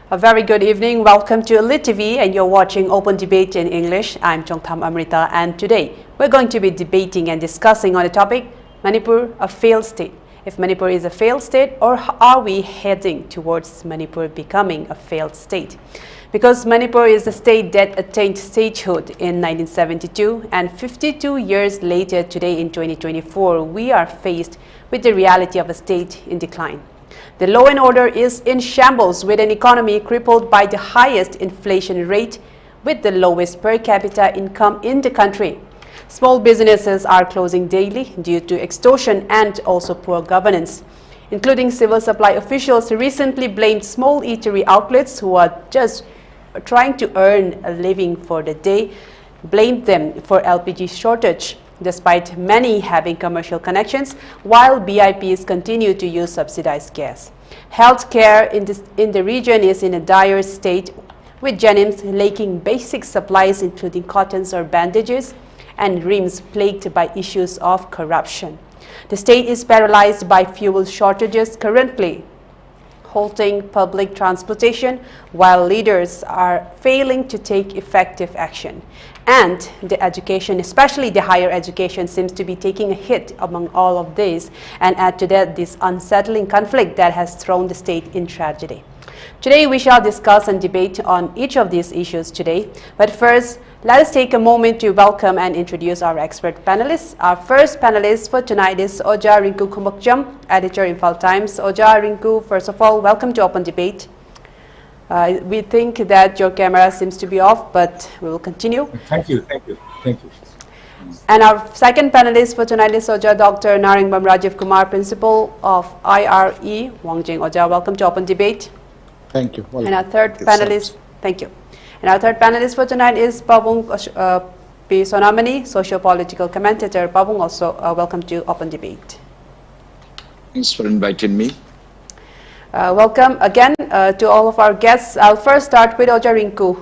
A very good evening. Welcome to ELITETV and you're watching Open Debate in English. I'm Chongtham Amrita and today we're going to be debating and discussing on the topic Manipur, a failed state. If Manipur is a failed state, or are we heading towards Manipur becoming a failed state? Because Manipur is a state that attained statehood in 1972 and 52 years later today in 2024, we are faced with the reality of a state in decline. The law and order is in shambles with an economy crippled by the highest inflation rate with the lowest per capita income in the country. Small businesses are closing daily due to extortion and also poor governance. Including civil supply officials who recently blamed small eatery outlets who are just trying to earn a living for the day, blamed them for LPG shortage, despite many having commercial connections, while BIPs continue to use subsidized gas. Healthcare in the region is in a dire state, with Janims lacking basic supplies including cottons or bandages, and RIMS plagued by issues of corruption. The state is paralyzed by fuel shortages currently, halting public transportation, while leaders are failing to take effective action. And the education, especially the higher education, seems to be taking a hit among all of these, and add to that this unsettling conflict that has thrown the state in tragedy. Today we shall discuss and debate on each of these issues today. But first, let us take a moment to welcome and introduce our expert panelists. Our first panelist for tonight is Oja Rinku Khumukcham, editor Imphal Times. Oja, Rinku, first of all, welcome to Open Debate. We think that your camera seems to be off, but we will continue. Thank you. And our second panelist for tonight is Oja Dr. Narengbam Rajiv Kumar, Principal of IRE, Wangjing. Oja, welcome to Open Debate. Thank you. And our third panelist, thank you. And our third panelist for tonight is Pabung P. Sonamani, Socio-Political Commentator. Pabung, also welcome to Open Debate. Thanks for inviting me. Welcome again to all of our guests. I'll first start with Oja Rinku.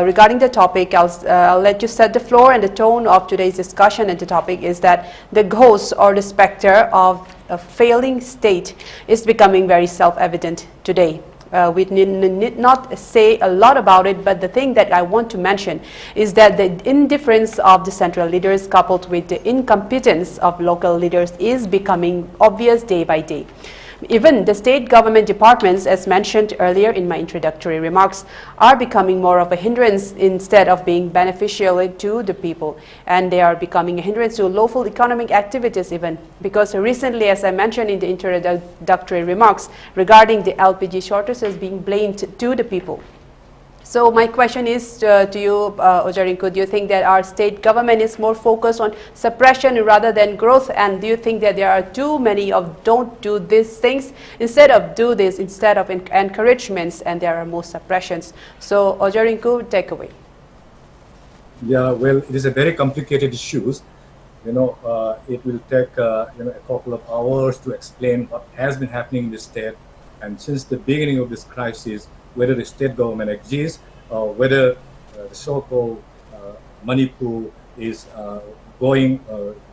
Regarding the topic, I'll let you set the floor, and the tone of today's discussion and the topic is that the ghost or the specter of a failing state is becoming very self-evident today. We need not say a lot about it, but the thing that I want to mention is that the indifference of the central leaders coupled with the incompetence of local leaders is becoming obvious day by day. Even the state government departments, as mentioned earlier in my introductory remarks, are becoming more of a hindrance instead of being beneficial to the people. And they are becoming a hindrance to lawful economic activities even. Because recently, as I mentioned in the introductory remarks, regarding the LPG shortages being blamed to the people. So my question is to you, Oja Rinku, do you think that our state government is more focused on suppression rather than growth? And do you think that there are too many of don't do these things instead of do this, instead of encouragements, and there are more suppressions? So Oja Rinku, take away. Yeah, well, it is a very complicated issue. It will take a couple of hours to explain what has been happening in the state. And since the beginning of this crisis, whether the state government exists or whether the so-called Manipur is going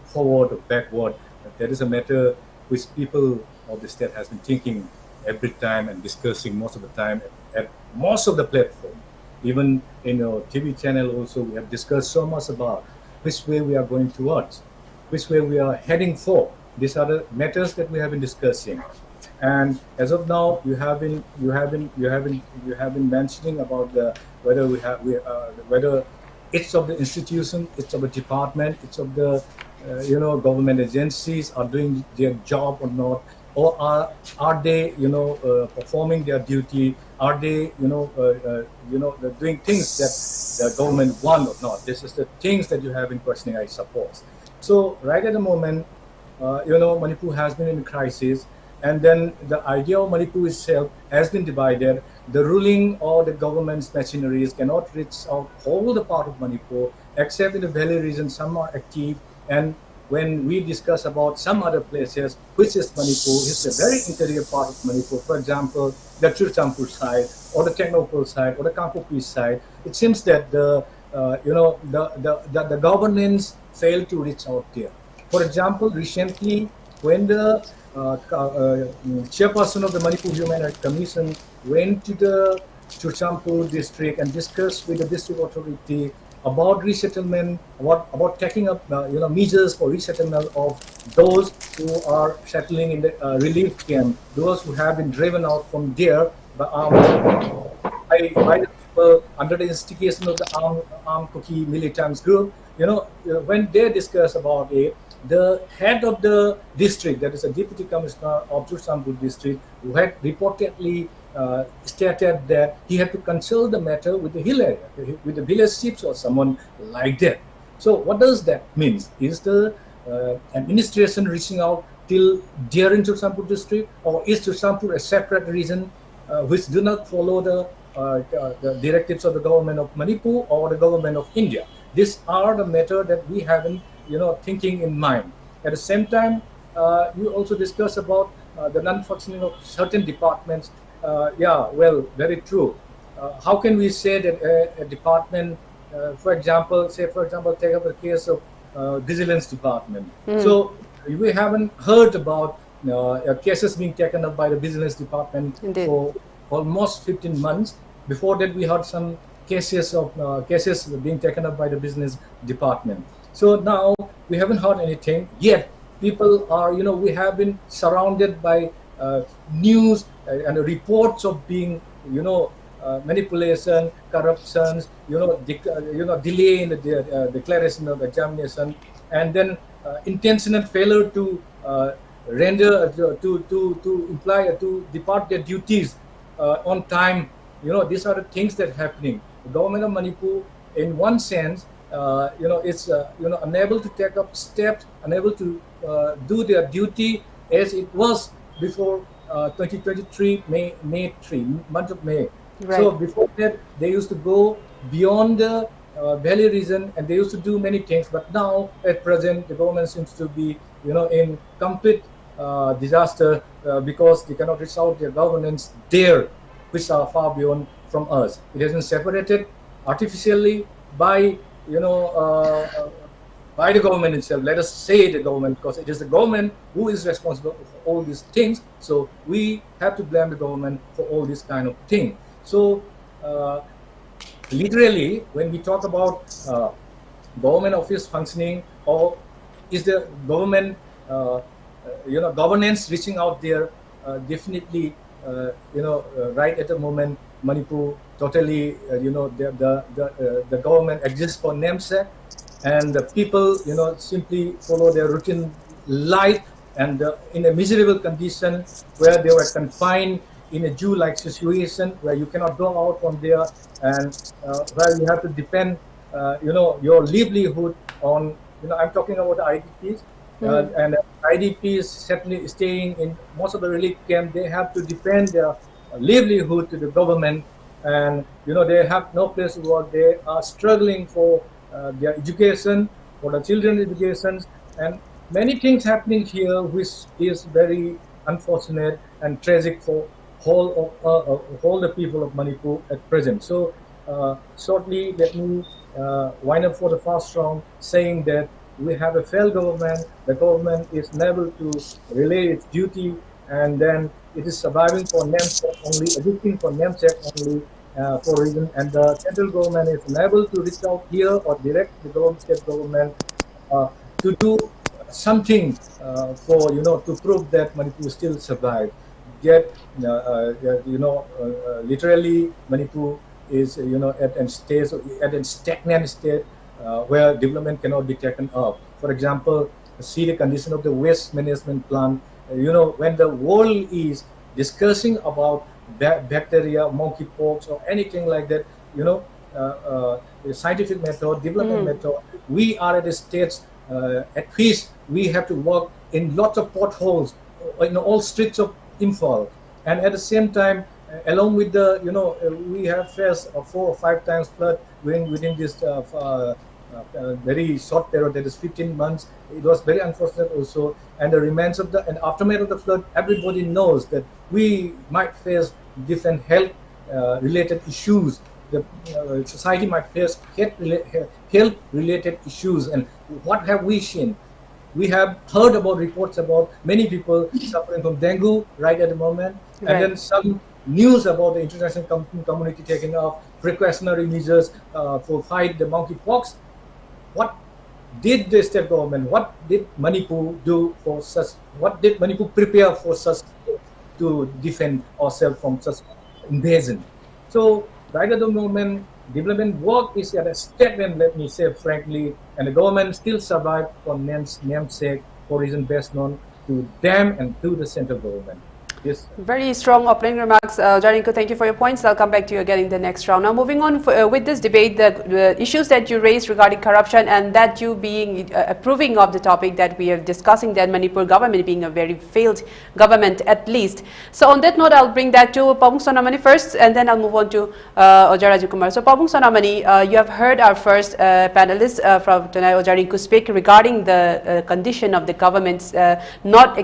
forward or backward, that is a matter which people of the state has been thinking every time and discussing most of the time at most of the platform. Even in our TV channel also, we have discussed so much about which way we are going towards, which way we are heading for. These are the matters that we have been discussing. And as of now, you have been mentioning about whether each of the institutions, each of the department, each of the government agencies are doing their job or not, or are they performing their duty? Are they doing things that the government want or not? This is the things that you have been questioning, I suppose. So right at the moment, Manipur has been in crisis. And then the idea of Manipur itself has been divided. The ruling or the government's machineries cannot reach out all the part of Manipur, except in the valley region, some are active. And when we discuss about some other places, which is Manipur, it's a very interior part of Manipur. For example, the Churchampur side, or the Teknopur side, or the Kampupi side. It seems that the governance failed to reach out there. For example, recently, when the chairperson of the Manipur Human Rights Commission went to the Chongtham district and discuss with the district authority about resettlement, about taking up measures for resettlement of those who are settling in the relief camp, those who have been driven out from there by by the people under the instigation of the armed Kuki militants group. When they discuss about it, the head of the district, that is a deputy commissioner of Chongtham district, who had reportedly stated that he had to consult the matter with the hill area, with the village chiefs or someone like that. So what does that mean? Is the administration reaching out till there in Chongtham district, or is Chongtham a separate region which do not follow the directives of the government of Manipur or the government of India? These are the matter that we haven't thinking in mind. At the same time, you also discuss about the non-functioning of certain departments. Well, very true. How can we say that a department, for example, take up the case of vigilance department. So we haven't heard about cases being taken up by the vigilance department for almost 15 months. Before that, we heard some cases being taken up by the business department. So now we haven't heard anything yet. People are, we have been surrounded by news and reports of being, manipulation, corruptions, delay in the declaration of examination, and then intentional failure to render to depart their duties on time. These are the things that are happening. The government of Manipur, in one sense, it's unable to take up steps, unable to do their duty as it was before 2023 month of May. Right. So before that, they used to go beyond the valley region and they used to do many things. But now, at present, the government seems to be, in complete disaster because they cannot reach out their governance there, which are far beyond from us. It has been separated artificially by, by the government itself. Let us say the government, because it is the government who is responsible for all these things. So we have to blame the government for all this kind of thing. So literally, when we talk about government office functioning, or is the government, governance reaching out there, definitely, right at the moment, Manipur totally, the government exists for namesake, and the people, simply follow their routine life, and in a miserable condition where they were confined in a Jew-like situation where you cannot go out from there, and where you have to depend, your livelihood on, I'm talking about the IDPs, and IDPs certainly staying in most of the relief camp, they have to depend their livelihood to the government, and they have no place to work. They are struggling for their education, for the children's education, and many things happening here, which is very unfortunate and tragic for all the people of Manipur at present. So shortly, let me wind up for the first round, saying that we have a failed government. The government is unable to relay its duty, and then it is surviving for namesake only, existing for namesake only, for reason. And the central government is unable to reach out here or direct the state government to do something for to prove that Manipur still survive. Yet literally Manipur is at a stagnant state where development cannot be taken up. For example, see the condition of the waste management plant. When the world is discussing about bacteria, monkeypox, or anything like that, the scientific method, development method, we are at a stage at which we have to work in lots of potholes in all streets of Imphal, and at the same time, along with the we have faced 4 or 5 times flood within this very short period, that is 15 months. It was very unfortunate also, and the remains of the and aftermath of the flood, everybody knows that we might face different health related issues. The society might face health related issues. And what have we seen? We have heard about reports about many people suffering from dengue right at the moment, and then some news about the international community taking off precautionary measures for fight the monkeypox. What did the state government, what did Manipur do for such, what did Manipur prepare for such to defend ourselves from such invasion? So rather the movement development work is at a statement, let me say frankly, and the government still survive for namesake for reason best known to them and to the central government. Yes. Very strong opening remarks, Rinku. Thank you for your points. I'll come back to you again in the next round. Now, moving on with this debate, the issues that you raised regarding corruption and that you being approving of the topic that we are discussing, that Manipur government being a very failed government at least. So, on that note, I'll bring that to Pabung Sonamani first, and then I'll move on to Rajiv Kumar. So, Pabung Sonamani, you have heard our first panelist from tonight, Rinku, speak regarding the condition of the governments not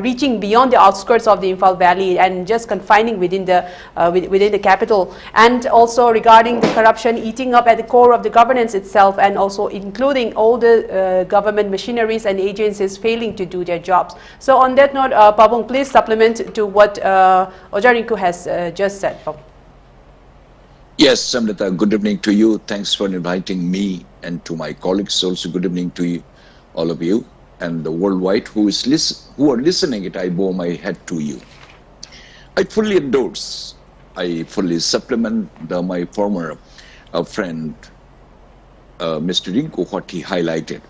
reaching beyond the outskirts of the Imphal Valley and just confining within the capital, and also regarding the corruption eating up at the core of the governance itself, and also including all the government machineries and agencies failing to do their jobs. So on that note, Pabung, please supplement to what Rinku has just said. Yes, Amrita, good evening to you. Thanks for inviting me, and to my colleagues also good evening to you, all of you. And the worldwide who are listening it, I bow my head to you. I fully endorse, I fully supplement my former friend, Mr. Rinku, what he highlighted.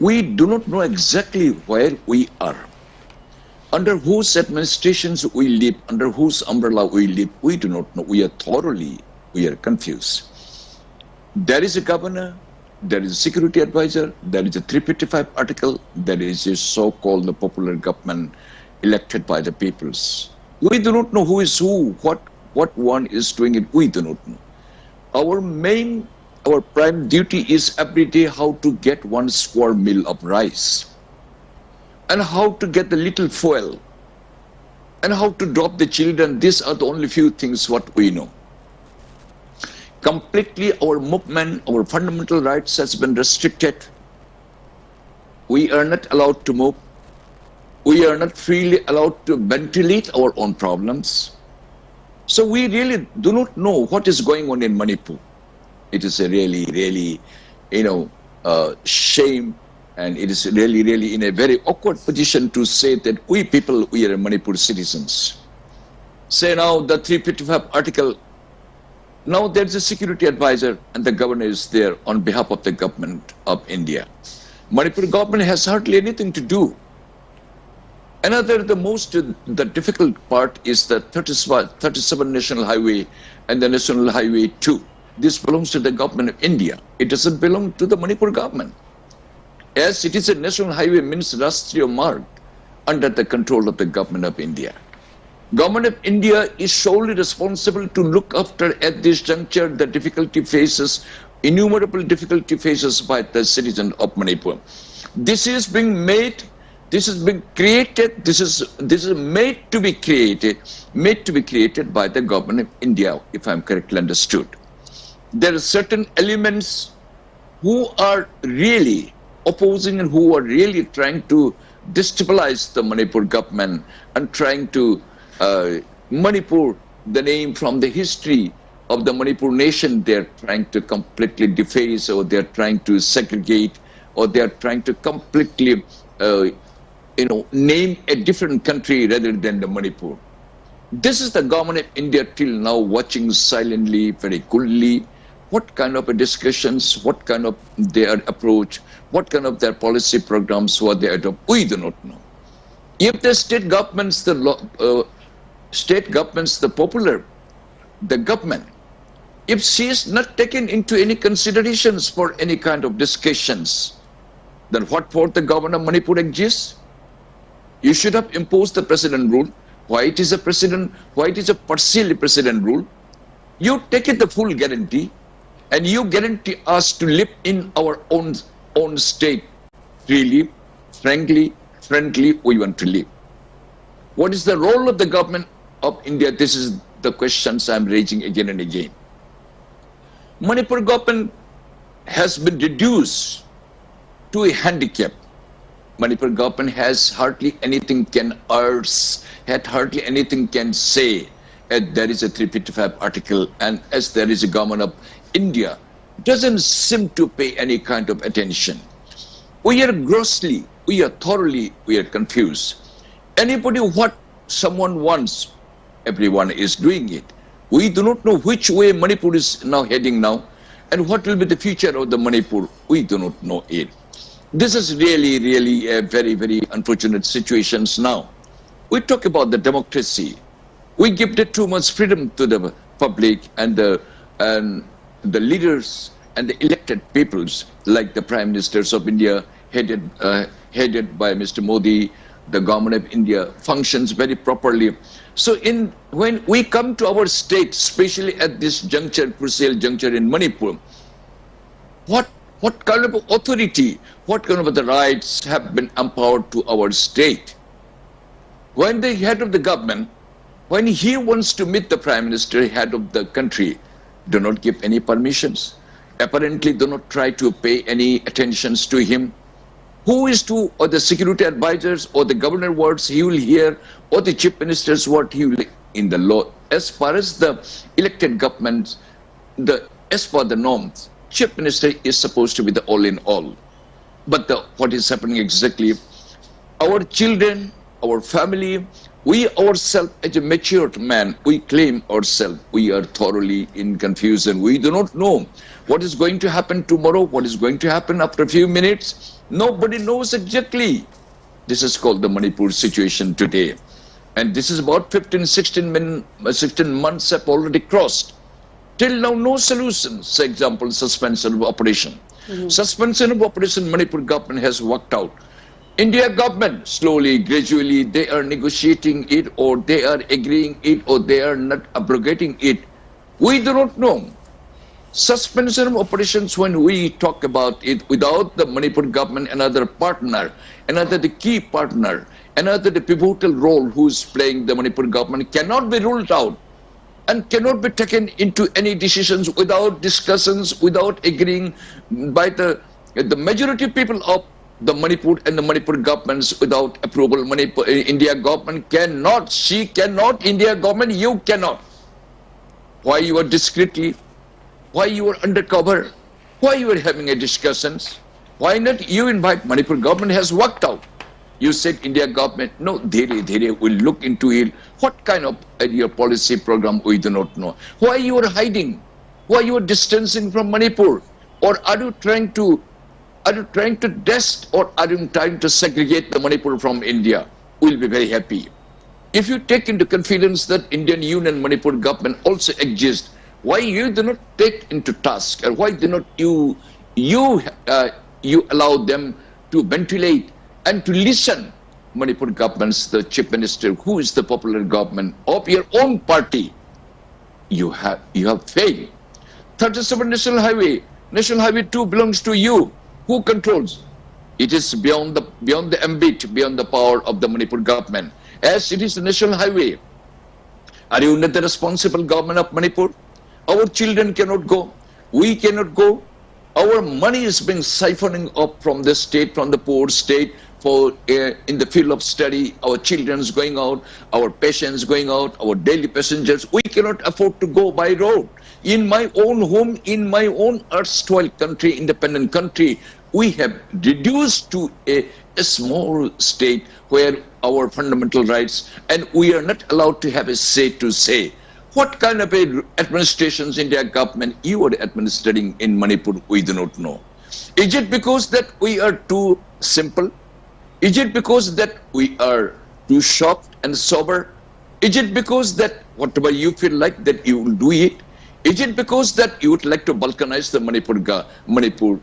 We do not know exactly where we are, under whose administrations we live, under whose umbrella we live. We do not know. We are confused. There is a governor, there is a security advisor, there is a 355 article, there is a so-called the popular government elected by the peoples. We do not know who is who, what one is doing it, we do not know. Our prime duty is every day how to get 1 square meal of rice, and how to get the little fuel, and how to drop the children. These are the only few things what we know. Completely our movement, our fundamental rights has been restricted. We are not allowed to move. We are not freely allowed to ventilate our own problems. So we really do not know what is going on in Manipur. It is a really, shame, and it is really in a very awkward position to say that we people, we are Manipur citizens. Say now the 355 article. Now there is a security advisor and the governor is there on behalf of the government of India. Manipur government has hardly anything to do. Another, the difficult part is the 37 National Highway and the National Highway 2. This belongs to the government of India. It doesn't belong to the Manipur government. As it is a national highway, means Rastriya Marg, under the control of the government of India. Government of India is solely responsible to look after at this juncture the innumerable difficulty faces by the citizen of Manipur. This is being made, this is being created, this is made to be created by the government of India, if I am correctly understood. There are certain elements who are really opposing and who are really trying to destabilize the Manipur government and trying to Manipur, the name from the history of the Manipur nation, they're trying to completely deface, or they're trying to segregate, or they're trying to completely, name a different country rather than the Manipur. This is the government of India till now watching silently, very coolly, what kind of discussions, what kind of their approach, what kind of their policy programs, what they adopt, we do not know. If the state governments, the government, if she is not taken into any considerations for any kind of discussions, then what for the government of Manipur exists? You should have imposed the president rule. Why it is a president? Why it is a partially president rule? You take it the full guarantee, and you guarantee us to live in our own state freely, frankly, friendly. We want to live. What is the role of the government of India? This is the questions I am raising again and again. Manipur government has been reduced to a handicap. Manipur government has hardly anything can urge, had hardly anything can say, there is a 355 article, and as there is a government of India, doesn't seem to pay any kind of attention. We are thoroughly confused. Anybody, what someone wants, everyone is doing it. We do not know which way Manipur is now heading now, and what will be the future of the Manipur. We do not know it. This is really a very unfortunate situation now. We talk about the democracy. We give the too much freedom to the public and the leaders and the elected peoples, like the Prime Ministers of India, headed by Mr. Modi. The government of India functions very properly. So when we come to our state, especially at this juncture, crucial juncture in Manipur, what kind of authority, what kind of the rights have been empowered to our state? When the head of the government, when he wants to meet the Prime Minister, head of the country, do not give any permissions. Apparently do not try to pay any attentions to him. Who is to, or the security advisors, or the governor words he will hear, or the chief minister's word he will, in the law. As far as the elected government, as per the norms, chief minister is supposed to be the all in all. But what is happening exactly, our children, our family, we ourselves as a matured man, we claim ourselves, we are thoroughly in confusion. We do not know what is going to happen tomorrow, what is going to happen after a few minutes. Nobody knows exactly. This is called the Manipur situation today. And this is about 16 months have already crossed. Till now, no solutions. For example, suspension of operation. Suspension of operation, Manipur government has worked out. India government, slowly, gradually, they are negotiating it, or they are agreeing it, or they are not abrogating it. We do not know. Suspension of operations, when we talk about it, without the Manipur government, another partner, another the key partner, another the pivotal role who is playing the Manipur government, cannot be ruled out and cannot be taken into any decisions without discussions, without agreeing by the majority people of the Manipur and the Manipur governments. Without approval, India government cannot, she cannot, India government, you cannot. Why you are discreetly? Why you are undercover? Why you are having a discussions? Why not you invite Manipur government has worked out? You said India government, no, dhere will look into it. What kind of your policy program, we do not know. Why you are hiding? Why you are distancing from Manipur? Or are you trying to test, or are you trying to segregate the Manipur from India? We'll be very happy. If you take into confidence that Indian Union Manipur government also exists, why you do not take into task, or why do not you allow them to ventilate and to listen? Manipur government's the chief minister, who is the popular government of your own party. You have failed. 37 National Highway 2 belongs to you. Who controls? It is beyond the ambit, beyond the power of the Manipur government. As it is the national highway, are you not the responsible government of Manipur? Our children cannot go. We cannot go. Our money is being siphoning up from the state, from the poor state, for in the field of study. Our children's going out, our patients going out, our daily passengers. We cannot afford to go by road. In my own home, in my own erstwhile country, independent country, we have reduced to a small state where our fundamental rights, and we are not allowed to have a say to say. What kind of administrations India government you are administering in Manipur, we do not know. Is it because that we are too simple? Is it because that we are too soft and sober? Is it because that whatever you feel like that you will do it? Is it because that you would like to balkanize the Manipur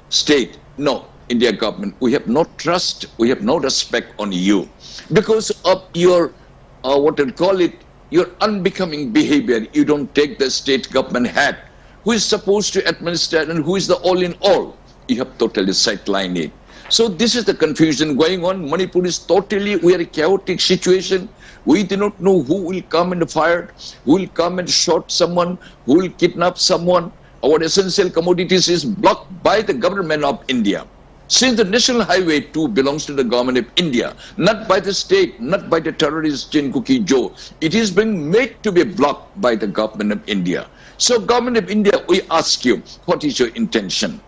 state? No, India government, we have no trust, we have no respect on you because of your, what I call it, your unbecoming behavior. You don't take the state government hat, who is supposed to administer and who is the all in all. You have totally sidelined it. So this is the confusion going on. Manipur is totally, we are a chaotic situation. We do not know who will come and fire, who will come and shot someone, who will kidnap someone. Our essential commodities is blocked by the government of India. Since the National Highway 2 belongs to the government of India, not by the state, not by the terrorist Chin Cookie Joe, it is being made to be blocked by the government of India. So government of India, we ask you, what is your intention?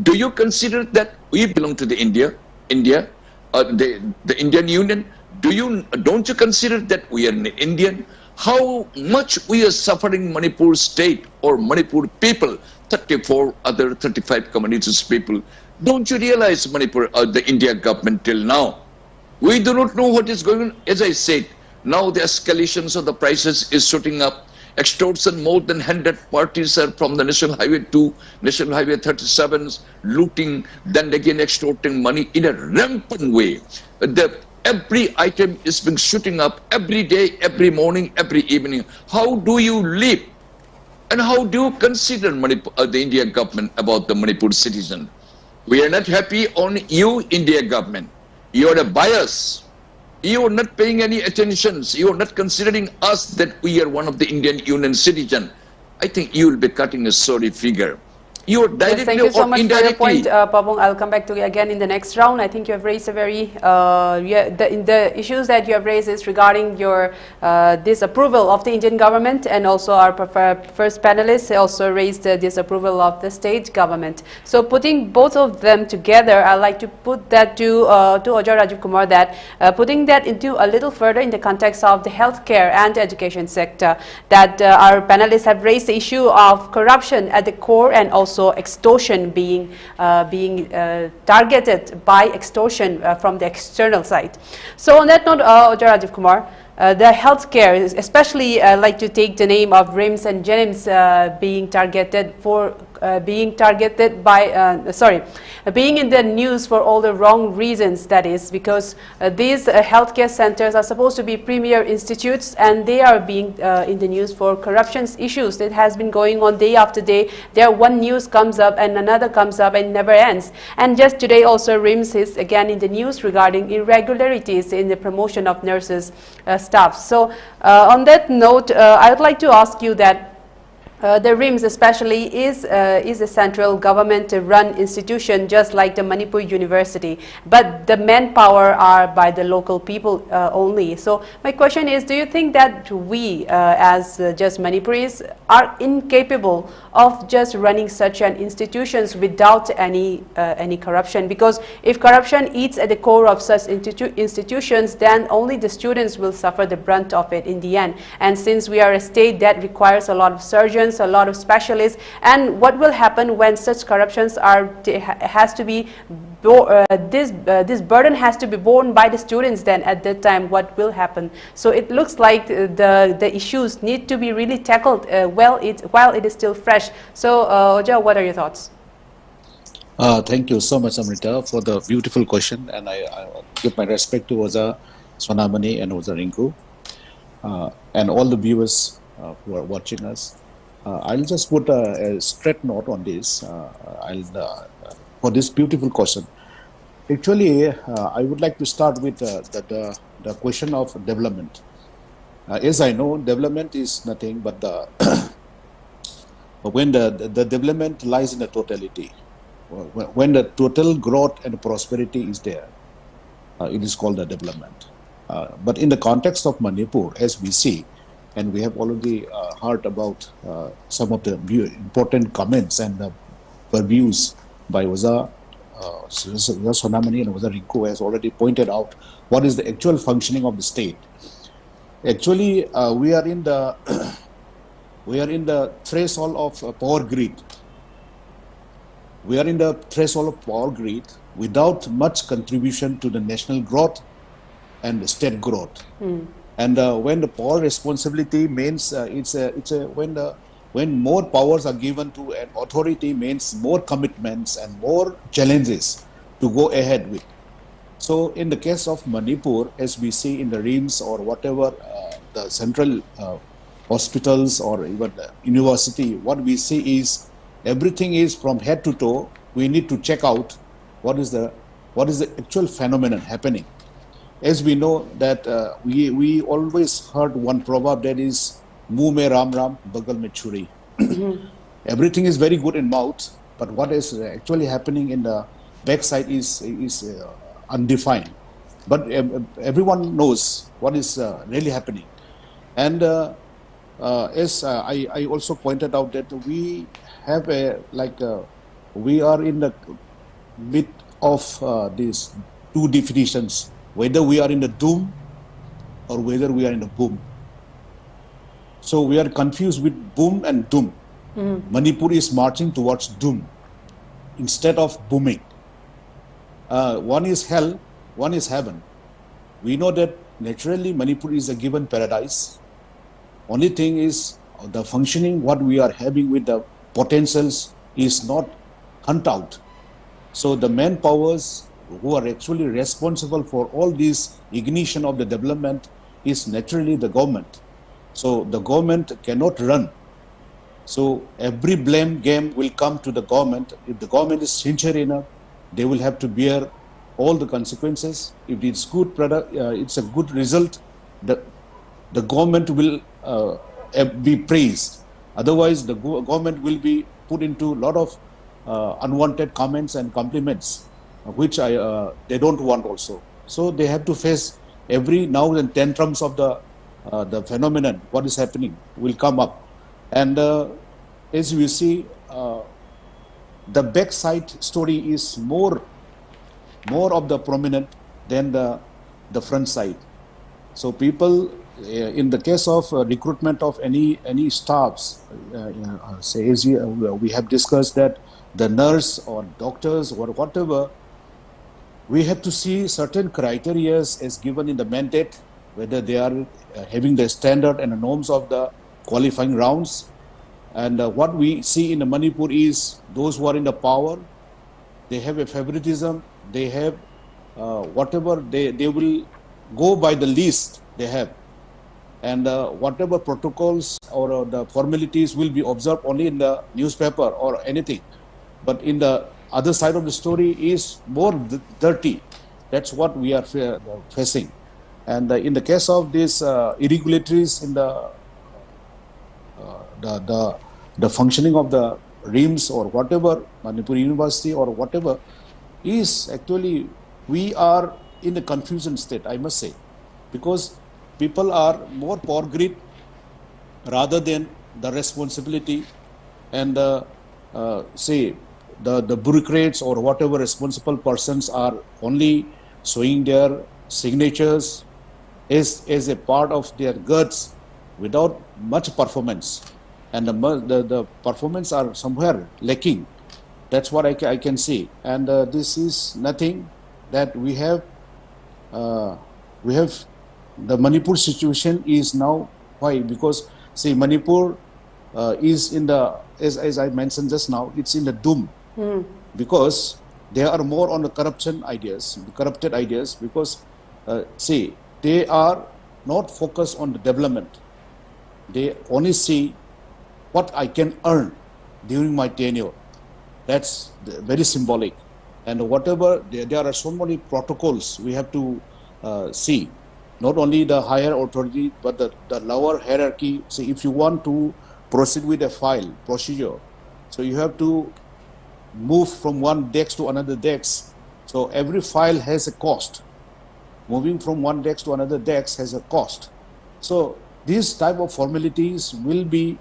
Do you consider that we belong to the India, the Indian Union? Don't you consider that we are an Indian? How much we are suffering Manipur state or Manipur people, 35 communities people. Don't you realize Manipur, the India government till now? We do not know what is going on. As I said, now the escalations of the prices is shooting up. Extortion, more than 100 parties are from the National Highway 2, National Highway 37s, looting, then again extorting money in a rampant way. Every item is being shooting up every day, every morning, every evening. How do you live? And how do you consider the Indian government about the Manipur citizen? We are not happy on you, India government. You are a bias. You are not paying any attention. You are not considering us that we are one of the Indian Union citizen. I think you will be cutting a sorry figure. You are directly yes, thank you so or much indirectly. for your point, Pabong. I'll come back to you again in the next round. I think you have raised a very, the issues that you have raised is regarding your disapproval of the Indian government, and also our first panelist also raised the disapproval of the state government. So putting both of them together, I'd like to put that to Oja Rajiv Kumar, that putting that into a little further in the context of the healthcare and education sector, that our panelists have raised the issue of corruption at the core, and also extortion being targeted by extortion from the external side. So on that note, Oja Rajiv Kumar, the healthcare, especially like to take the name of RIMS and JENIMS being targeted for being in the news for all the wrong reasons. That is because these healthcare centers are supposed to be premier institutes, and they are being in the news for corruption issues that has been going on day after day. There one news comes up and another comes up and never ends. And just today also RIMS is again in the news regarding irregularities in the promotion of nurses staff. So on that note, I would like to ask you that the RIMS especially is a central government-run institution, just like the Manipur University, but the manpower are by the local people only. So my question is, do you think that we as just Manipuris are incapable of just running such an institutions without any corruption? Because if corruption eats at the core of such institutions, then only the students will suffer the brunt of it in the end. And since we are a state that requires a lot of surgeons, a lot of specialists, and what will happen when such corruptions this burden has to be borne by the students, then at that time what will happen? So it looks like the issues need to be really tackled while it is still fresh. So Oja, what are your thoughts? Thank you so much, Amrita, for the beautiful question, and I give my respect to Oja Sonamani and Oja Rinku and all the viewers who are watching us. I'll just put a straight note on this. For this beautiful question. Actually, I would like to start with the question of development. As I know, development is nothing but when the development lies in the totality. When the total growth and prosperity is there, it is called the development. But in the context of Manipur, as we see, and we have already heard about some of the important comments and views by Oja Sonamani and Oja Rinku has already pointed out what is the actual functioning of the state. Actually, we are in the threshold of power greed. We are in the threshold of power greed without much contribution to the national growth and state growth. And when the power responsibility means when more powers are given to an authority, means more commitments and more challenges to go ahead with. So in the case of Manipur, as we see in the RIMS or whatever the central hospitals or even the university, what we see is everything is from head to toe. We need to check out what is the actual phenomenon happening. As we know that we always heard one proverb, that is "Muh mein ram ram, bagal mein churi." Everything is very good in mouth, but what is actually happening in the backside is undefined. But everyone knows what is really happening. And as I also pointed out that we have we are in the mid of these two definitions, whether we are in the doom or whether we are in the boom. So we are confused with boom and doom. Manipur is marching towards doom instead of booming. One is hell, one is heaven. We know that naturally Manipur is a given paradise. Only thing is the functioning, what we are having with the potentials is not hunt out. So the manpowers who are actually responsible for all this ignition of the development is naturally the government. So the government cannot run. So every blame game will come to the government. If the government is sincere enough, they will have to bear all the consequences. If it's good product, it's a good result, the government will be praised. Otherwise, the government will be put into a lot of unwanted comments and compliments, which they don't want also. So they have to face every now and tantrums of the phenomenon, what is happening will come up. And as we see, the backside story is more of the prominent than the front side. So people, in the case of recruitment of any staffs, say as we have discussed that the nurse or doctors or whatever, we have to see certain criteria as given in the mandate, whether they are having the standard and the norms of the qualifying rounds. And what we see in the Manipur is those who are in the power, they have a favoritism, they have whatever, they will go by the list they have. And whatever protocols or the formalities will be observed only in the newspaper or anything. But in the other side of the story is more dirty. That's what we are facing. And in the case of these irregularities in the functioning of the RIMS or whatever, Manipur University or whatever, is actually, we are in a confusion state, I must say, because people are more power grid rather than the responsibility. And say the bureaucrats or whatever responsible persons are only showing their signatures as a part of their guts without much performance. And the performance are somewhere lacking. That's what I can see. And this is nothing that we have. The Manipur situation is now, why? Because see, Manipur is in the, as I mentioned just now, it's in the doom. Because they are more on the corrupted ideas, because see, they are not focused on the development. They only see what I can earn during my tenure. That's very symbolic. And whatever, there are so many protocols we have to see. Not only the higher authority, but the lower hierarchy. See, if you want to proceed with a file procedure, so you have to move from one desk to another desk. So every file has a cost. Moving from one desk to another desk has a cost. So these type of formalities will be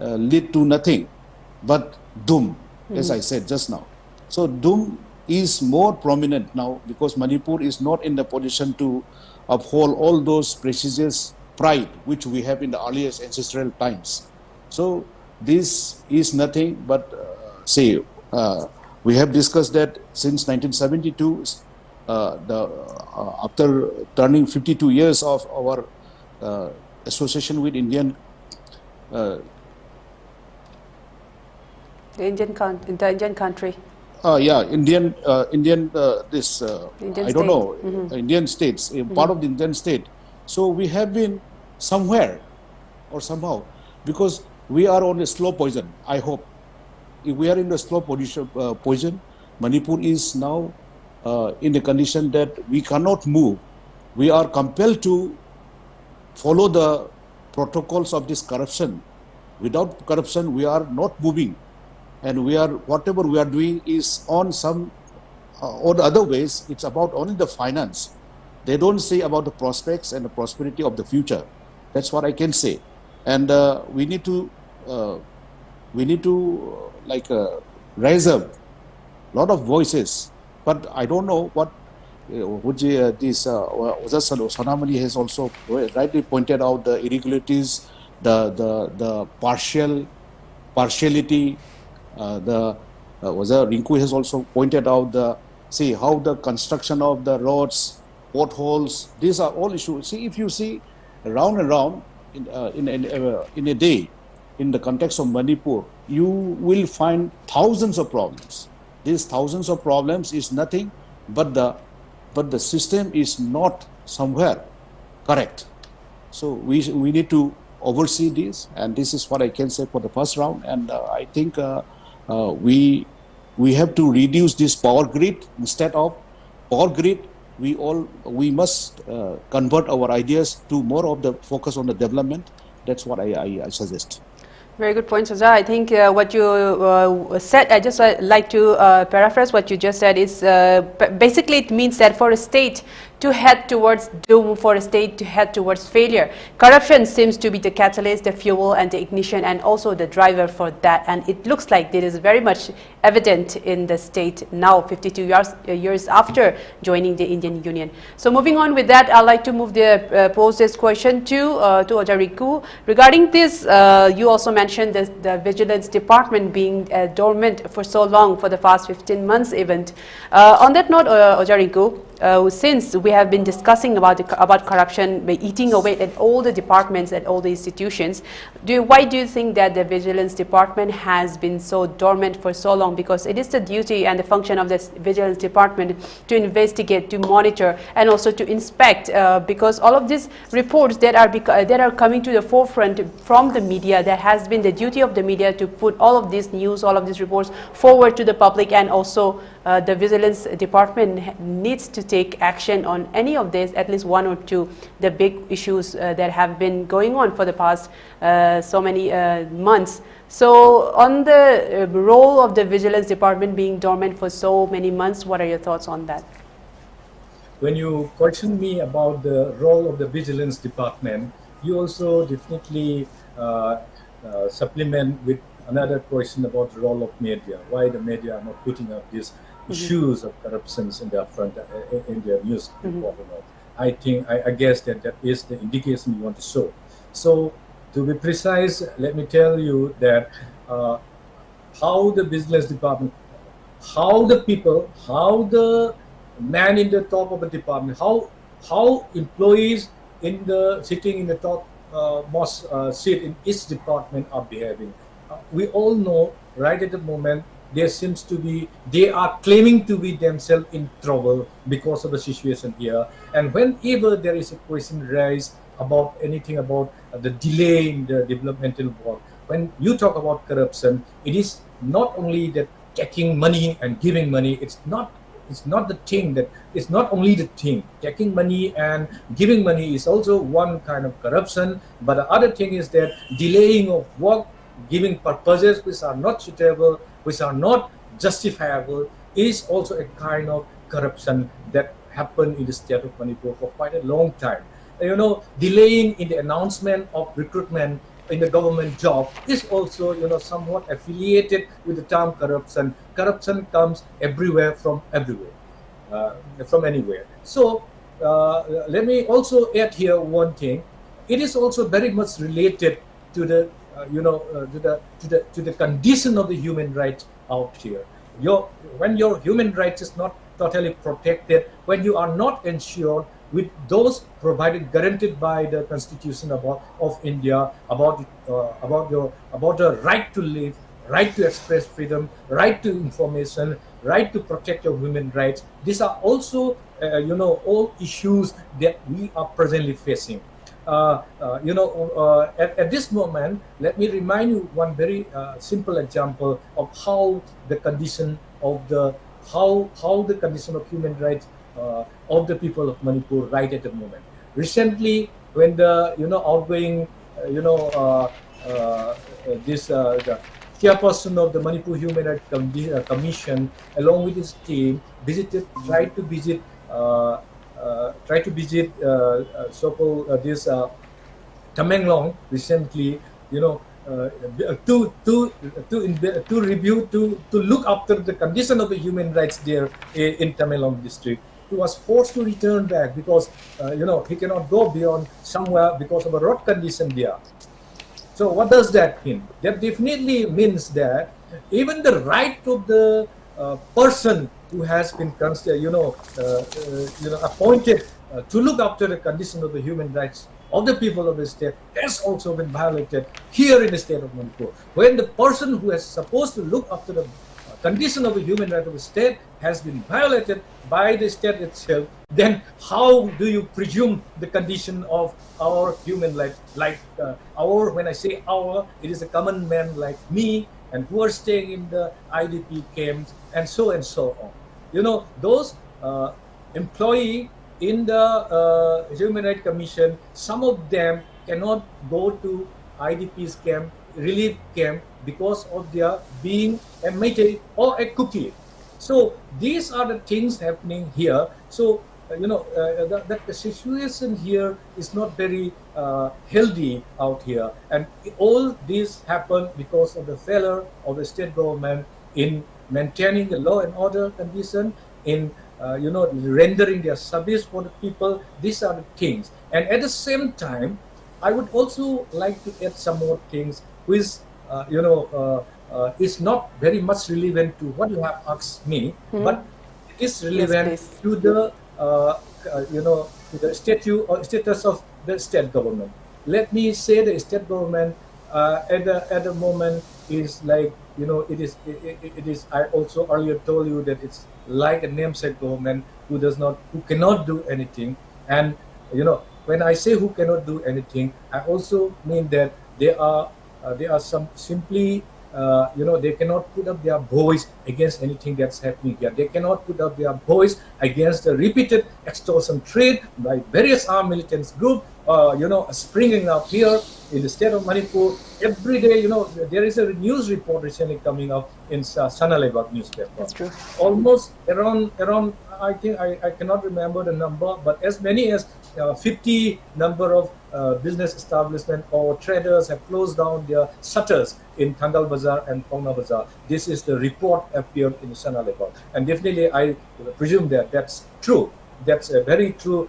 lead to nothing but doom, as I said just now. So doom is more prominent now because Manipur is not in the position to uphold all those prestigious pride which we have in the earliest ancestral times. So this is nothing but, say, we have discussed that since 1972, after turning 52 years of our association with Indian the Indian country. Indian Indian I don't know, Indian states, part of the Indian state. So we have been somewhere or somehow, because we are on a slow poison, I hope. If we are in the slow poison, Manipur is now in the condition that we cannot move. We are compelled to follow the protocols of this corruption. Without corruption, we are not moving. And we are, whatever we are doing is on some or the other ways, it's about only the finance. They don't say about the prospects and the prosperity of the future. That's what I can say. And we need to raise up a lot of voices. But I don't know what Sonamani has also rightly pointed out the irregularities, the partiality. Rinku has also pointed out how the construction of the roads, potholes. These are all issues. See, if you see round and round in a day, in the context of Manipur, you will find thousands of problems. These thousands of problems is nothing but the system is not somewhere correct. So we need to oversee this, and this is what I can say for the first round. And I think we have to reduce this power grid. Instead of power grid, we must convert our ideas to more of the focus on the development. That's what I suggest. Very good point, Saja. I think what you said, I just like to paraphrase what you just said, is basically it means that for a state to head towards doom, for a state to head towards failure, corruption seems to be the catalyst, the fuel and the ignition, and also the driver for that. And it looks like it is very much evident in the state now, 52 years after joining the Indian Union. So moving on with that, I'd like to pose this question to Rinku. Regarding this, you also mentioned the Vigilance Department being dormant for so long, for the past 15 months even. On that note, Rinku, since we have been discussing about corruption by eating away at all the departments, at all the institutions, why do you think that the Vigilance Department has been so dormant for so long? Because it is the duty and the function of the Vigilance Department to investigate, to monitor, and also to inspect. Because all of these reports that are coming to the forefront from the media, that has been the duty of the media to put all of this news, all of these reports forward to the public, and also the Vigilance Department needs to take action on any of this, at least one or two, the big issues that have been going on for the past so many months. So on the role of the Vigilance Department being dormant for so many months, what are your thoughts on that? When you question me about the role of the Vigilance Department, you also definitely supplement with another question about the role of media. Why the media are not putting up these issues of corruptions in their front, in their news report or not. I guess that is the indication you want to show. So to be precise, let me tell you that how the Vigilance Department, how the people, how the man in the top of the department, how employees sitting in the top most seat in each department are behaving. We all know right at the moment there seems to be, they are claiming to be themselves in trouble because of the situation here. And whenever there is a question raised about anything about the delay in the developmental work, when you talk about corruption, it is not only that taking money and giving money. It's not the thing that, it's not only the thing. Taking money and giving money is also one kind of corruption, but the other thing is that delaying of work, giving purposes which are not suitable, which are not justifiable, is also a kind of corruption that happened in the state of Manipur for quite a long time. You know, delaying in the announcement of recruitment in the government job is also, somewhat affiliated with the term corruption. Corruption comes everywhere from everywhere, from anywhere. So let me also add here one thing. It is also very much related to the to the condition of the human rights out here. When your human rights is not totally protected, when you are not ensured with those provided, guaranteed by the Constitution of India about the right to live, right to express freedom, right to information, right to protect your human rights. These are also all issues that we are presently facing. At this moment, let me remind you one very simple example of how the condition of condition of human rights of the people of Manipur right at the moment. Recently, when the outgoing the chairperson of the Manipur Human Rights Commission, along with his team, tried to visit so-called this Tamenglong recently, you know, to review, to look after the condition of the human rights there in Tamenglong district. He was forced to return back because you know, he cannot go beyond somewhere because of a road condition there. So what does that mean? That definitely means that even the right of the person who has been appointed to look after the condition of the human rights of the people of the state has also been violated here in the state of Manipur. When the person who is supposed to look after the condition of the human rights of the state has been violated by the state itself, then how do you presume the condition of our human life? Like our, when I say our, it is a common man like me and who are staying in the IDP camps and so on. You know, those employee in the Human Rights Commission, some of them cannot go to IDP's camp, relief camp, because of their being a Meitei or a Kuki. So these are the things happening here. So the situation here is not very healthy out here, and all this happened because of the failure of the state government in maintaining the law and order condition, in rendering their service for the people. These are the things. And at the same time, I would also like to add some more things which is not very much relevant to what you have asked me, but it is relevant to the to the status of the state government. Let me say the state government at the moment is like, it is. I also earlier told you that it's like a namesake government who cannot do anything. And when I say who cannot do anything, I also mean that they are some simply they cannot put up their voice against anything that's happening here. They cannot put up their voice against the repeated extortion trade by various armed militants group springing up here in the state of Manipur. Every day, there is a news report recently coming up in Sanalebak newspaper. That's true. Almost around I think I cannot remember the number, but as many as 50 number of business establishment or traders have closed down their shutters in Thangal Bazaar and Pongna Bazaar. This is the report appeared in Sanalebak, and definitely I presume that that's true. That's a very true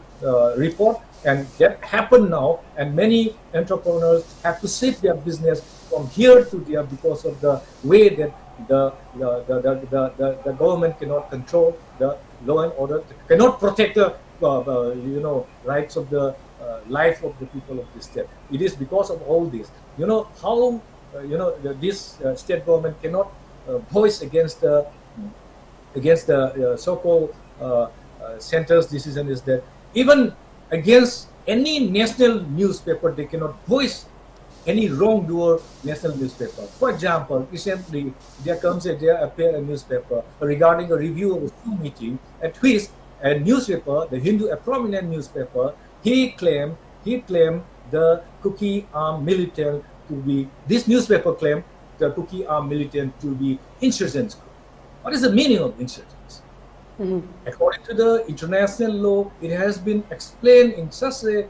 report, and that happened now. And many entrepreneurs have to shift their business from here to there because of the way that the government cannot control the law and order, cannot protect the rights of the life of the people of the state. It is because of all this. How this state government cannot voice against the so-called center's decision is that even against any national newspaper, they cannot voice any wrongdoer national newspaper. For example, recently there appeared a newspaper regarding a review of a Zoom meeting at which a newspaper, the Hindu, a prominent newspaper, he claimed the Kuki armed militant to be, this newspaper claimed the Kuki armed militant to be insurgents. What is the meaning of insurgents? According to the international law, it has been explained in such a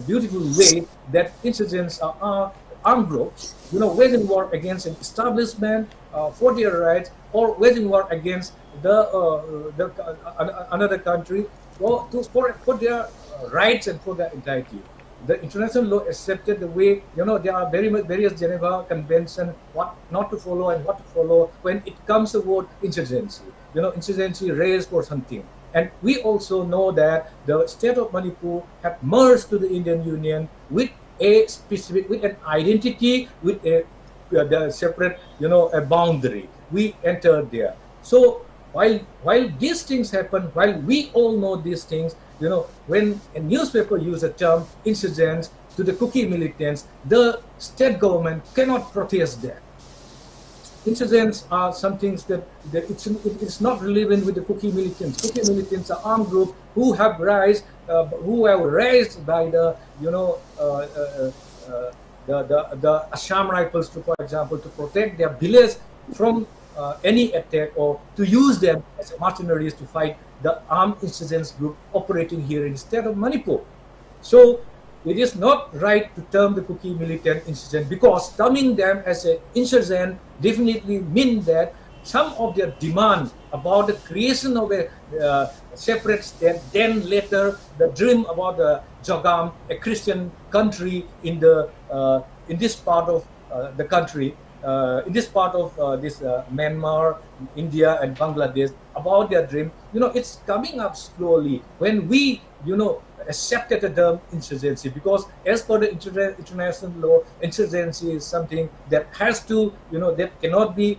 beautiful way that insurgents are armed groups, waging war against an establishment for their rights, or waging war against another country for their rights and for their entirety. The international law accepted the way, there are various Geneva Convention, what not to follow and what to follow when it comes to word insurgency. Insurgency raised for something. And we also know that the state of Manipur had merged to the Indian Union with a specific, with an identity, with a separate, a boundary. We entered there. So while these things happen, while we all know these things, when a newspaper uses a term insurgents to the Kuki militants, the state government cannot protest that. Insurgents are some things that it's not relevant with the Kuki militants. Kuki militants are armed groups who have raised by the the Assam Rifles, for example, to protect their village from any attack, or to use them as mercenaries to fight the armed insurgents group operating here in the state of Manipur. So it is not right to term the Kuki militant insurgent, because terming them as an insurgent definitely means that some of their demand about the creation of a separate state, then later the dream about the Jogam, a Christian country in this part of the country, in this part of this Myanmar, India, and Bangladesh, about their dream. It's coming up slowly when we, accepted the term insurgency, because as per the international law, insurgency is something that has to, that cannot be,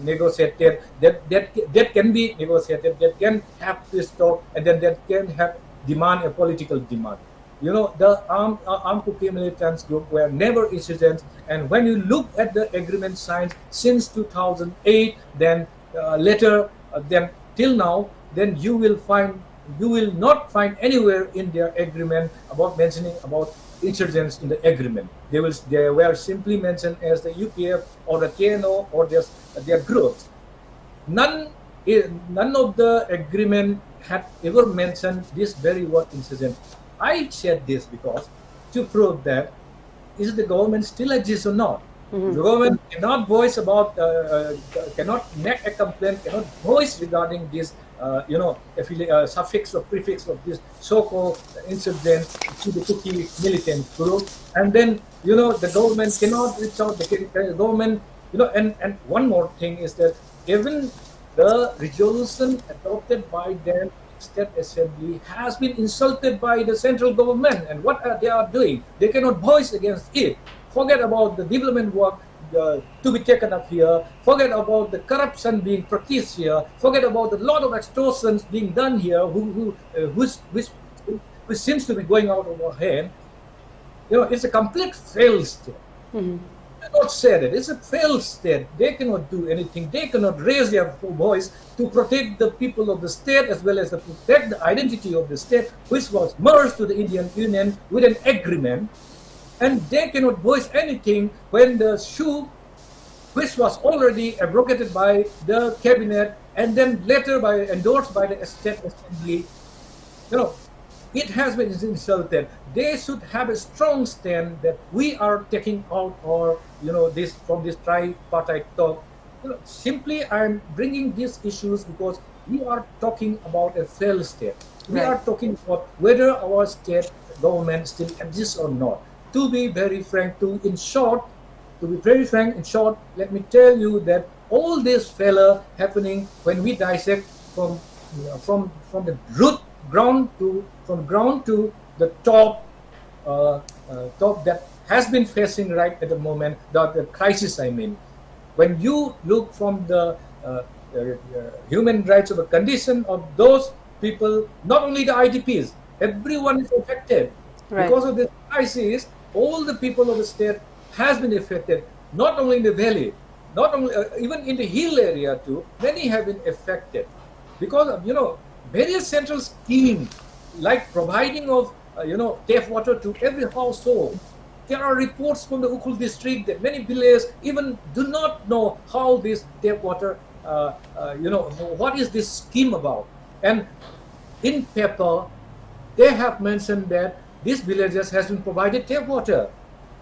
negotiated, that can be negotiated, that can have this talk, and then that can have demand, a political demand. The armed Kuki militants group were never insurgents, and when you look at the agreement signed since 2008, then later, then till now, then you will not find anywhere in their agreement about mentioning about insurgents in the agreement. They were simply mentioned as the UPF or the TNO or their groups. None of the agreement had ever mentioned this very word insurgent. I said this because to prove that is the government still exists or not. The government cannot voice about, cannot make a complaint, cannot voice regarding this, suffix or prefix of this so-called insurgent to the Kuki militant group, and then the government cannot reach out. The government, and one more thing is that even the resolution adopted by them State Assembly has been insulted by the central government, and what they are doing, they cannot voice against it. Forget about the development work to be taken up here. Forget about the corruption being practiced here. Forget about the lot of extortions being done here, which seems to be going out of our hand. It's a complete failed state. I cannot say that it's a failed state. They cannot do anything. They cannot raise their voice to protect the people of the state, as well as to protect the identity of the state, which was merged to the Indian Union with an agreement. And they cannot voice anything when the SHU, which was already abrogated by the cabinet and then later endorsed by the State Assembly, it has been insulted. They should have a strong stand that we are taking out our, this from this tripartite talk. Simply I'm bringing these issues because we are talking about a failed state. We are talking about whether our state government still exists or not. To be very frank, in short, let me tell you that all this failure happening when we dissect from the root ground to the top that has been facing right at the moment, the crisis. I mean, when you look from the human rights of the condition of those people, not only the IDPs, everyone is affected because of this crisis. All the people of the state has been affected, not only in the valley, not only even in the hill area too. Many have been affected because of various central schemes like providing of tap water to every household. There are reports from the Ukul district that many villages even do not know how this tap water, what is this scheme about. And in paper, they have mentioned that these villages has been provided tap water.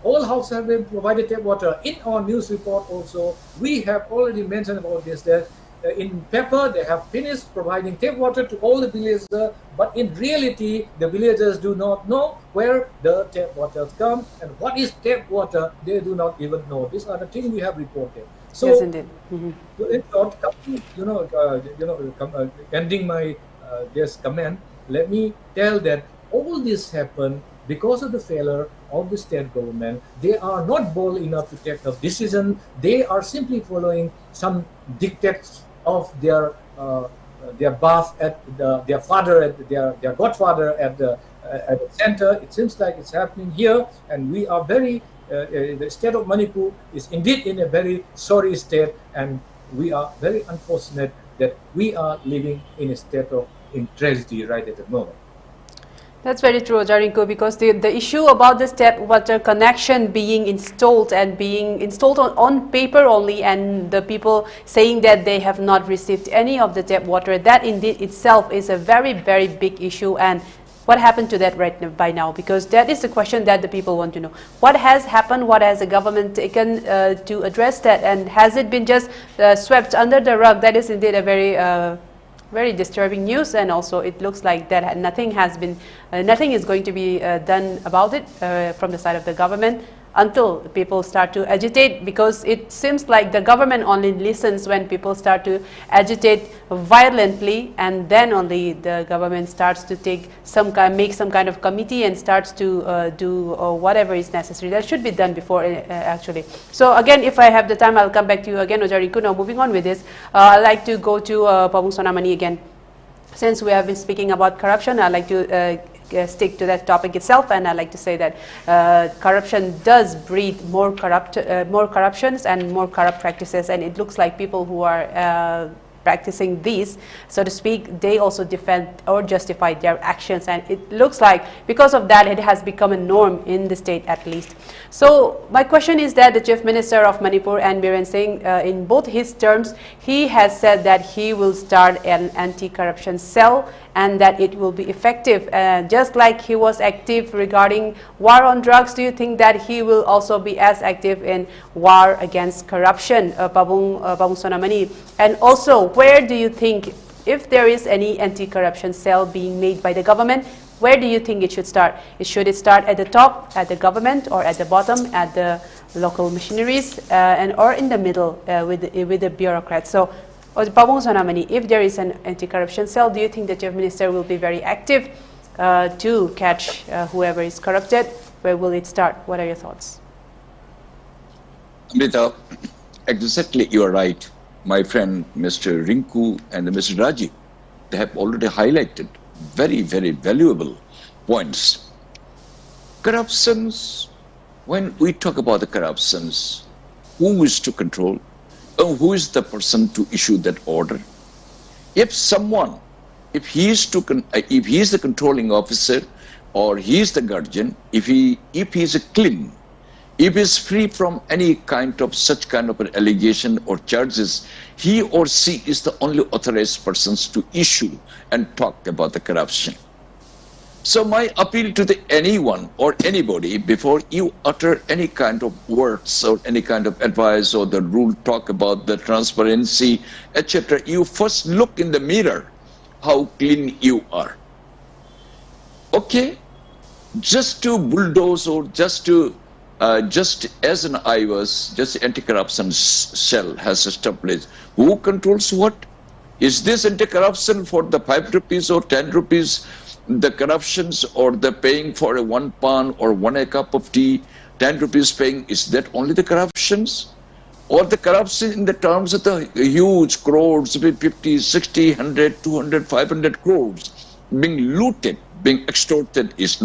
All houses have been provided tap water. In our news report also, we have already mentioned about this, that in paper they have finished providing tap water to all the villagers, but in reality the villagers do not know where the tap waters come, and what is tap water they do not even know. These are the things we have reported. So, yes, indeed. In short, ending my this comment, let me tell that all this happened because of the failure of the state government. They are not bold enough to take a decision. They are simply following some dictates of their boss at their father, their godfather at the center. It seems like it's happening here, and we are very. The state of Manipur is indeed in a very sorry state, and we are very unfortunate that we are living in a state of tragedy right at the moment. That's very true, Rinku, because the issue about this tap water connection being installed and being installed on paper only, and the people saying that they have not received any of the tap water, that indeed itself is a very, very big issue. And what happened to that right now, by now? Because that is the question that the people want to know. What has happened? What has the government taken to address that? And has it been just swept under the rug? That is indeed a very disturbing news, and also it looks like that nothing is going to be done about it from the side of the government until people start to agitate, because it seems like the government only listens when people start to agitate violently, and then only the government starts to make some kind of committee and starts to do whatever is necessary. That should be done before actually. So again, if I have the time, I'll come back to you again, Rinku. Now moving on with this, I'd like to go to Pabung Sonamani again. Since we have been speaking about corruption, I'd like to stick to that topic itself, and I like to say that corruption does breed more corruptions and more corrupt practices, and it looks like people who are practicing these, so to speak, they also defend or justify their actions, and it looks like because of that it has become a norm in the state at least. So my question is that the Chief Minister of Manipur, and Biren Singh, in both his terms, he has said that he will start an anti-corruption cell and that it will be effective. Just like he was active regarding war on drugs, do you think that he will also be as active in war against corruption, Pabung Sonamani? And also, where do you think, if there is any anti-corruption cell being made by the government, where do you think it should start? Should it start at the top, at the government, or at the bottom, at the local missionaries, or in the middle with the bureaucrats? So, Pabung Sonamani, if there is an anti-corruption cell, do you think the Chief Minister will be very active to catch whoever is corrupted? Where will it start? What are your thoughts? Amrita, exactly, you are right. My friend Mr. Rinku and Mr. Rajiv, they have already highlighted very, very valuable points. Corruptions, when we talk about the corruptions, who is to control? Who is the person to issue that order? If someone, if he is the controlling officer, or he is the guardian, if he is clean, if he is free from any such kind of an allegation or charges, he or she is the only authorized persons to issue and talk about the corruption. So my appeal to anyone or anybody, before you utter any kind of words or any kind of advice or the rule talk about the transparency, etc., you first look in the mirror how clean you are. Okay? Just to bulldoze or just as an anti-corruption cell has established. Who controls what? Is this anti-corruption for the 5 rupees or 10 rupees? The corruptions or the paying for a 1 pan or 1 cup of tea, 10 rupees paying, is that only the corruptions? Or the corruption in the terms of the huge crores, 50, 60, 100, 200, 500 crores being looted, being extorted, does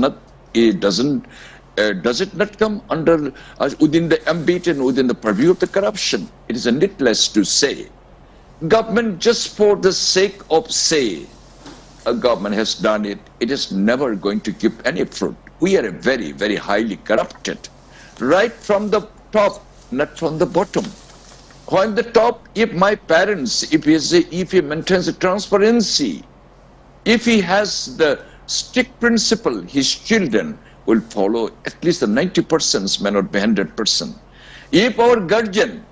it not come under within the ambit and within the purview of the corruption? It is needless to say. Government, just for the sake of say, a government has done it, it is never going to give any fruit. We are very, very highly corrupted. Right from the top, not from the bottom. On the top, if my parents, if he maintains the transparency, if he has the strict principle, his children will follow at least the 90%, may not be 100%. If our guardian,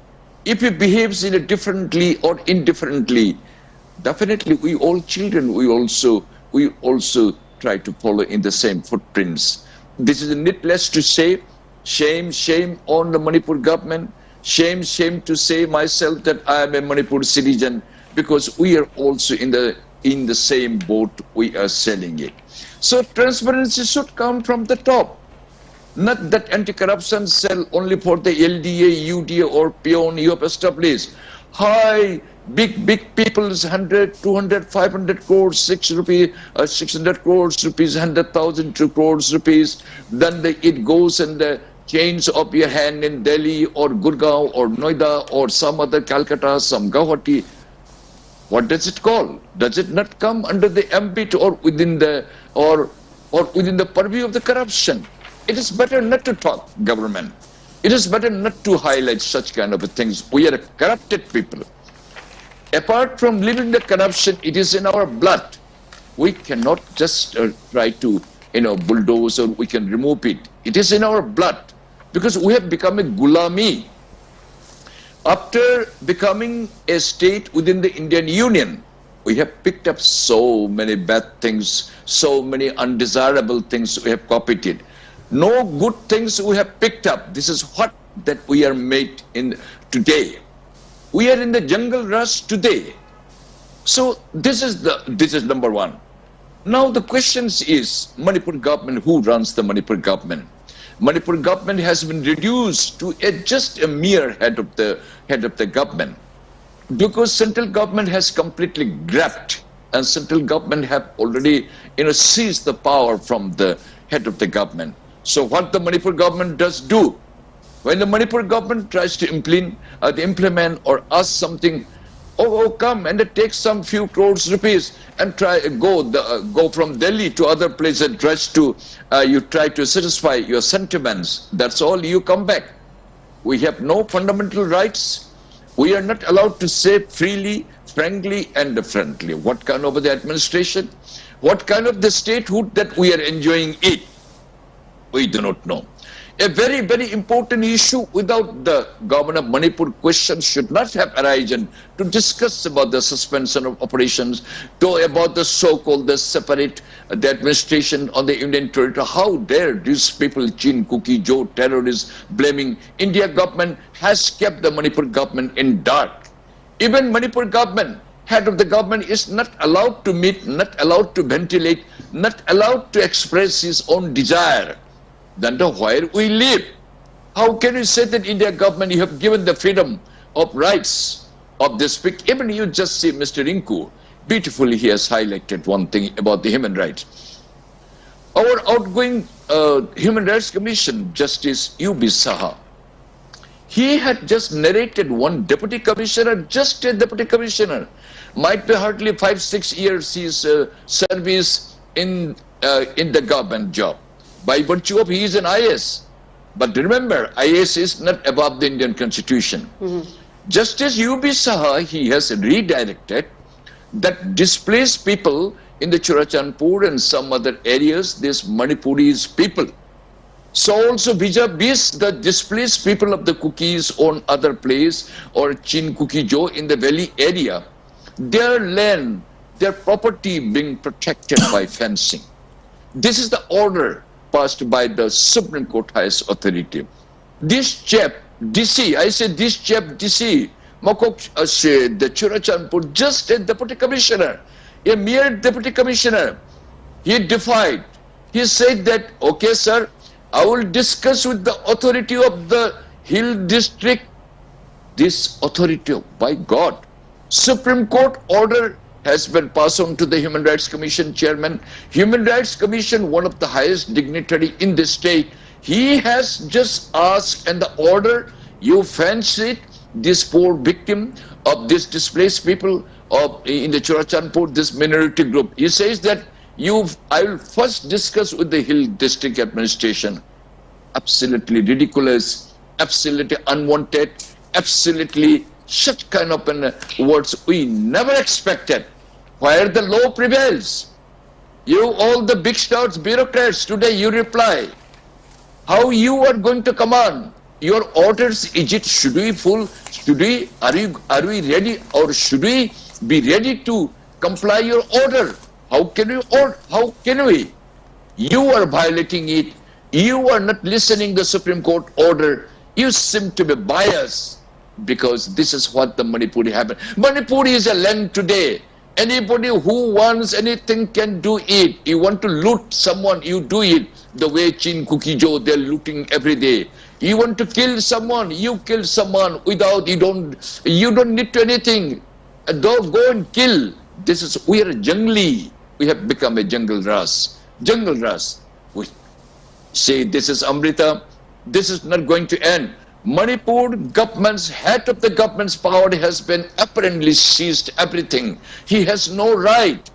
if he behaves in a differently or indifferently, definitely we all children, we also try to follow in the same footprints. This is needless to say. Shame on the Manipur government. Shame to say myself that I am a Manipur citizen, because we are also in the same boat. We are selling it. So transparency should come from the top. Not that anti-corruption cell only for the LDA, UDA or peon you have established. High, big people's 100, 200, 500 crores, 600 crores rupees, 100,000 crores rupees. Then it goes in the chains of your hand in Delhi or Gurgaon or Noida or some other Calcutta, some Guwahati. What does it call? Does it not come under the ambit or within the, or or within the purview of the corruption. It is better not to talk government. It is better not to highlight such kind of things. We are a corrupted people. Apart from living the corruption, it is in our blood. We cannot just try to, bulldoze, or we can remove it. It is in our blood because we have become a gulami. After becoming a state within the Indian Union, we have picked up so many bad things, so many undesirable things we have copied it. No good things we have picked up. This is what that we are made in today. We are in the jungle rush today. So this is number one. Now the question is, Manipur government, who runs the Manipur government? Manipur government has been reduced to just a mere head of the government, because central government has completely grabbed, and central government have already seized the power from the head of the government. So what the Manipur government does do, when the Manipur government tries to implement or ask something, come and take some few crores rupees and go from Delhi to other places and you try to satisfy your sentiments. That's all. You come back. We have no fundamental rights. We are not allowed to say freely, frankly, and differently. What kind of the administration? What kind of the statehood that we are enjoying it? We do not know. A very, very important issue without the government of Manipur question should not have arisen to discuss about the suspension of operations, about the so-called the administration on the Indian territory. How dare these people, Chin, Kuki, Joe, terrorists, blaming India government has kept the Manipur government in dark. Even Manipur government, head of the government, is not allowed to meet, not allowed to ventilate, not allowed to express his own desire. Then where we live. How can you say that India government, you have given the freedom of rights of this speak? Even you just see Mr. Rinku, beautifully he has highlighted one thing about the human rights. Our outgoing Human Rights Commission, Justice U.B. Saha, he had just narrated one deputy commissioner, just a deputy commissioner, might be hardly 5-6 years his service in the government job. By virtue of he is an IAS. But remember, IAS is not above the Indian Constitution. Justice U.B. Saha, he has redirected that displaced people in the Churachandpur and some other areas, these Manipuris people. So also vis-a-vis the displaced people of the Kukis on other place or Chin Kuki Jo in the valley area, their land, their property being protected by fencing. This is the order passed by the Supreme Court highest authority. This chap, DC, I said this chap, DC, the Churachandpur, just a deputy commissioner, a mere deputy commissioner, he defied. He said that, okay sir, I will discuss with the authority of the Hill District. This authority, by God, Supreme Court order has been passed on to the Human Rights Commission chairman. Human Rights Commission, one of the highest dignitary in the state, he has just asked, and the order, you fence it, this poor victim of this displaced people in the Churachandpur, this minority group. He says that I will first discuss with the Hill District administration. Absolutely ridiculous, absolutely unwanted, absolutely such kind of words we never expected. Where the law prevails. You all the big stars, bureaucrats, today you reply. How you are going to command your orders? Is it, should we are we ready, or should we be ready to comply your order? How can we? You are violating it. You are not listening the Supreme Court order. You seem to be biased, because this is what the Manipuri happened. Manipuri is a land today. Anybody who wants anything can do it. You want to loot someone, you do it. The way Chin Kuki Jo, they're looting every day. You want to kill someone, you kill someone without, you don't need to anything. Go and kill. We are a jungly. We have become a jungle ras. Jungle ras. We say this is Amrita. This is not going to end. Manipur government's head of the government's power has been apparently seized everything. He has no right.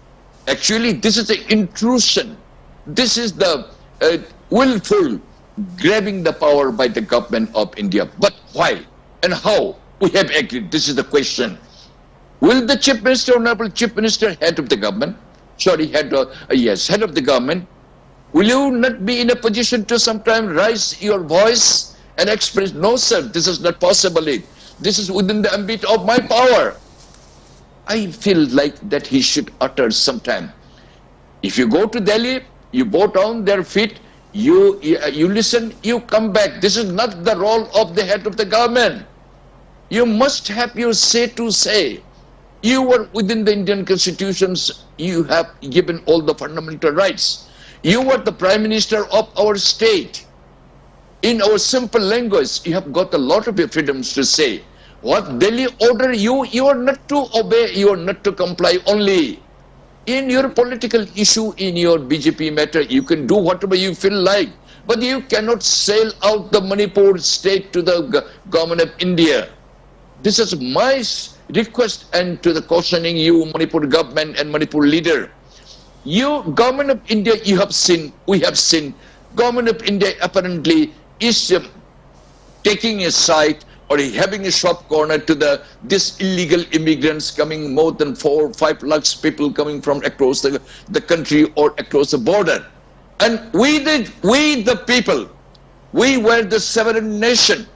Actually, this is an intrusion This is the willful grabbing the power by the government of India. But why and how? We have agreed. This is the question. Will the Chief Minister, Honorable Chief Minister, head of the government, sorry, head of the government, will you not be in a position to sometime raise your voice and express, no sir, this is not possible. This is within the ambit of my power. I feel like that he should utter sometime. If you go to Delhi, you bow down their feet, you listen, you come back. This is not the role of the head of the government. You must have your say to say. You were within the Indian constitutions, you have given all the fundamental rights. You were the Prime Minister of our state. In our simple language, you have got a lot of your freedoms to say. What Delhi order you are not to obey, you are not to comply only. In your political issue, in your BJP matter, you can do whatever you feel like. But you cannot sail out the Manipur state to the government of India. This is my request and to the cautioning you, Manipur government and Manipur leader. You, government of India, you have seen, we have seen, government of India apparently is taking a side or having a sharp corner to this illegal immigrants coming, more than 4 or 5 lakhs people coming from across the country or across the border. And we the people, we were the sovereign nation.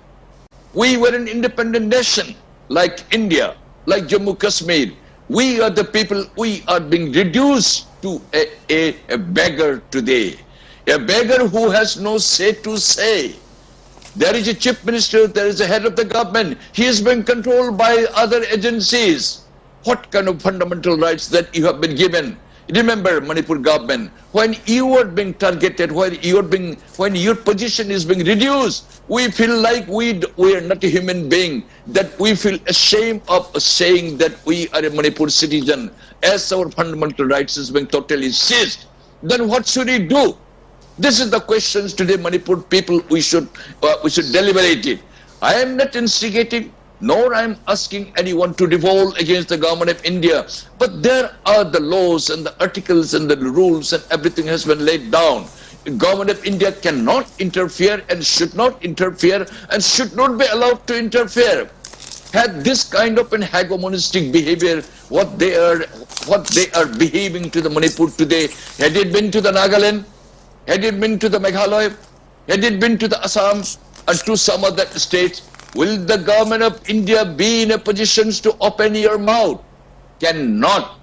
We were an independent nation like India, like Jammu Kashmir. We are the people, we are being reduced to a beggar today. A beggar who has no say to say. There is a chief minister, there is a head of the government. He is being controlled by other agencies. What kind of fundamental rights that you have been given? Remember, Manipur government, when you are being targeted, when your position is being reduced, we feel like we are not a human being, that we feel ashamed of saying that we are a Manipur citizen, as our fundamental rights is being totally seized. Then what should we do? This is the questions today, Manipur people, we should deliberate it. I am not instigating, nor I am asking anyone to revolt against the government of India. But there are the laws and the articles and the rules and everything has been laid down. The government of India cannot interfere and should not interfere and should not be allowed to interfere. Had this kind of an hegemonistic behavior, what they are behaving to the Manipur today, had it been to the Nagaland, had it been to the Meghalaya, had it been to the Assam and to some other states, will the government of India be in a position to open your mouth? Cannot,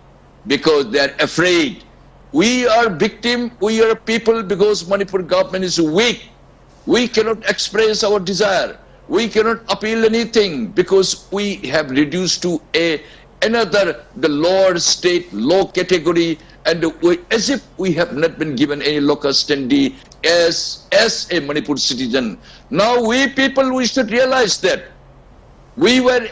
because they are afraid. We are victim, we are people because Manipur government is weak. We cannot express our desire. We cannot appeal anything because we have reduced to the lower state, low category, and as if we have not been given any local standing as a Manipur citizen. Now we people, we should realize that we were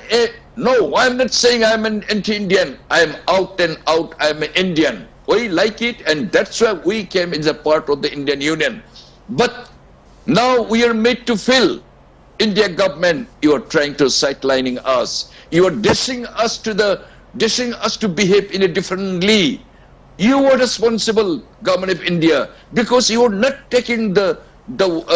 no, I'm not saying I'm an anti-Indian. I'm out and out, I'm an Indian. We like it, and that's why we came as a part of the Indian Union. But now we are made to feel, India government, you are trying to sidelining us. You are dishing us to behave in a differently. You are responsible, government of India, because you are not taking the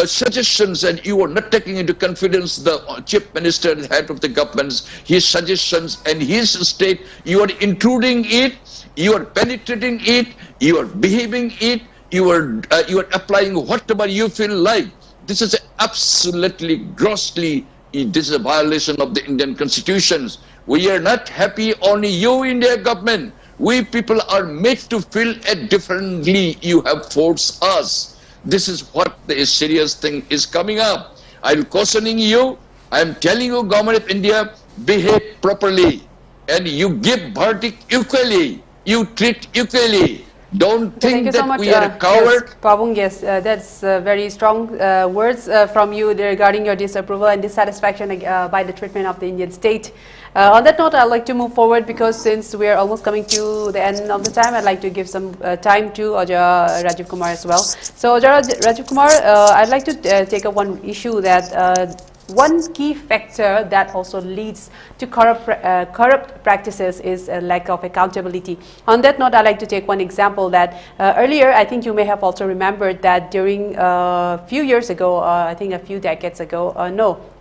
suggestions and you are not taking into confidence the chief minister, the head of the governments, his suggestions and his state. You are intruding it, you are penetrating it, you are behaving it, you are applying whatever you feel like. This is absolutely grossly, this is a violation of the Indian constitutions. We are not happy, only you, India government. We people are made to feel it differently. You have forced us. This is what the serious thing is coming up. I'm cautioning you. I'm telling you, government of India, behave properly. And you give verdict equally. You treat equally. Don't think that so much, we are a coward. Yes, Pabung, yes, that's very strong words from you regarding your disapproval and dissatisfaction by the treatment of the Indian state. On that note, I'd like to move forward because since we are almost coming to the end of the time, I'd like to give some time to Ojara Rajiv Kumar as well. So, Ojara Rajiv Kumar, I'd like to take up one issue that one key factor that also leads to corrupt practices is a lack of accountability. On that note, I'd like to take one example that earlier, I think you may have also remembered that during a few years ago, I think a few decades ago,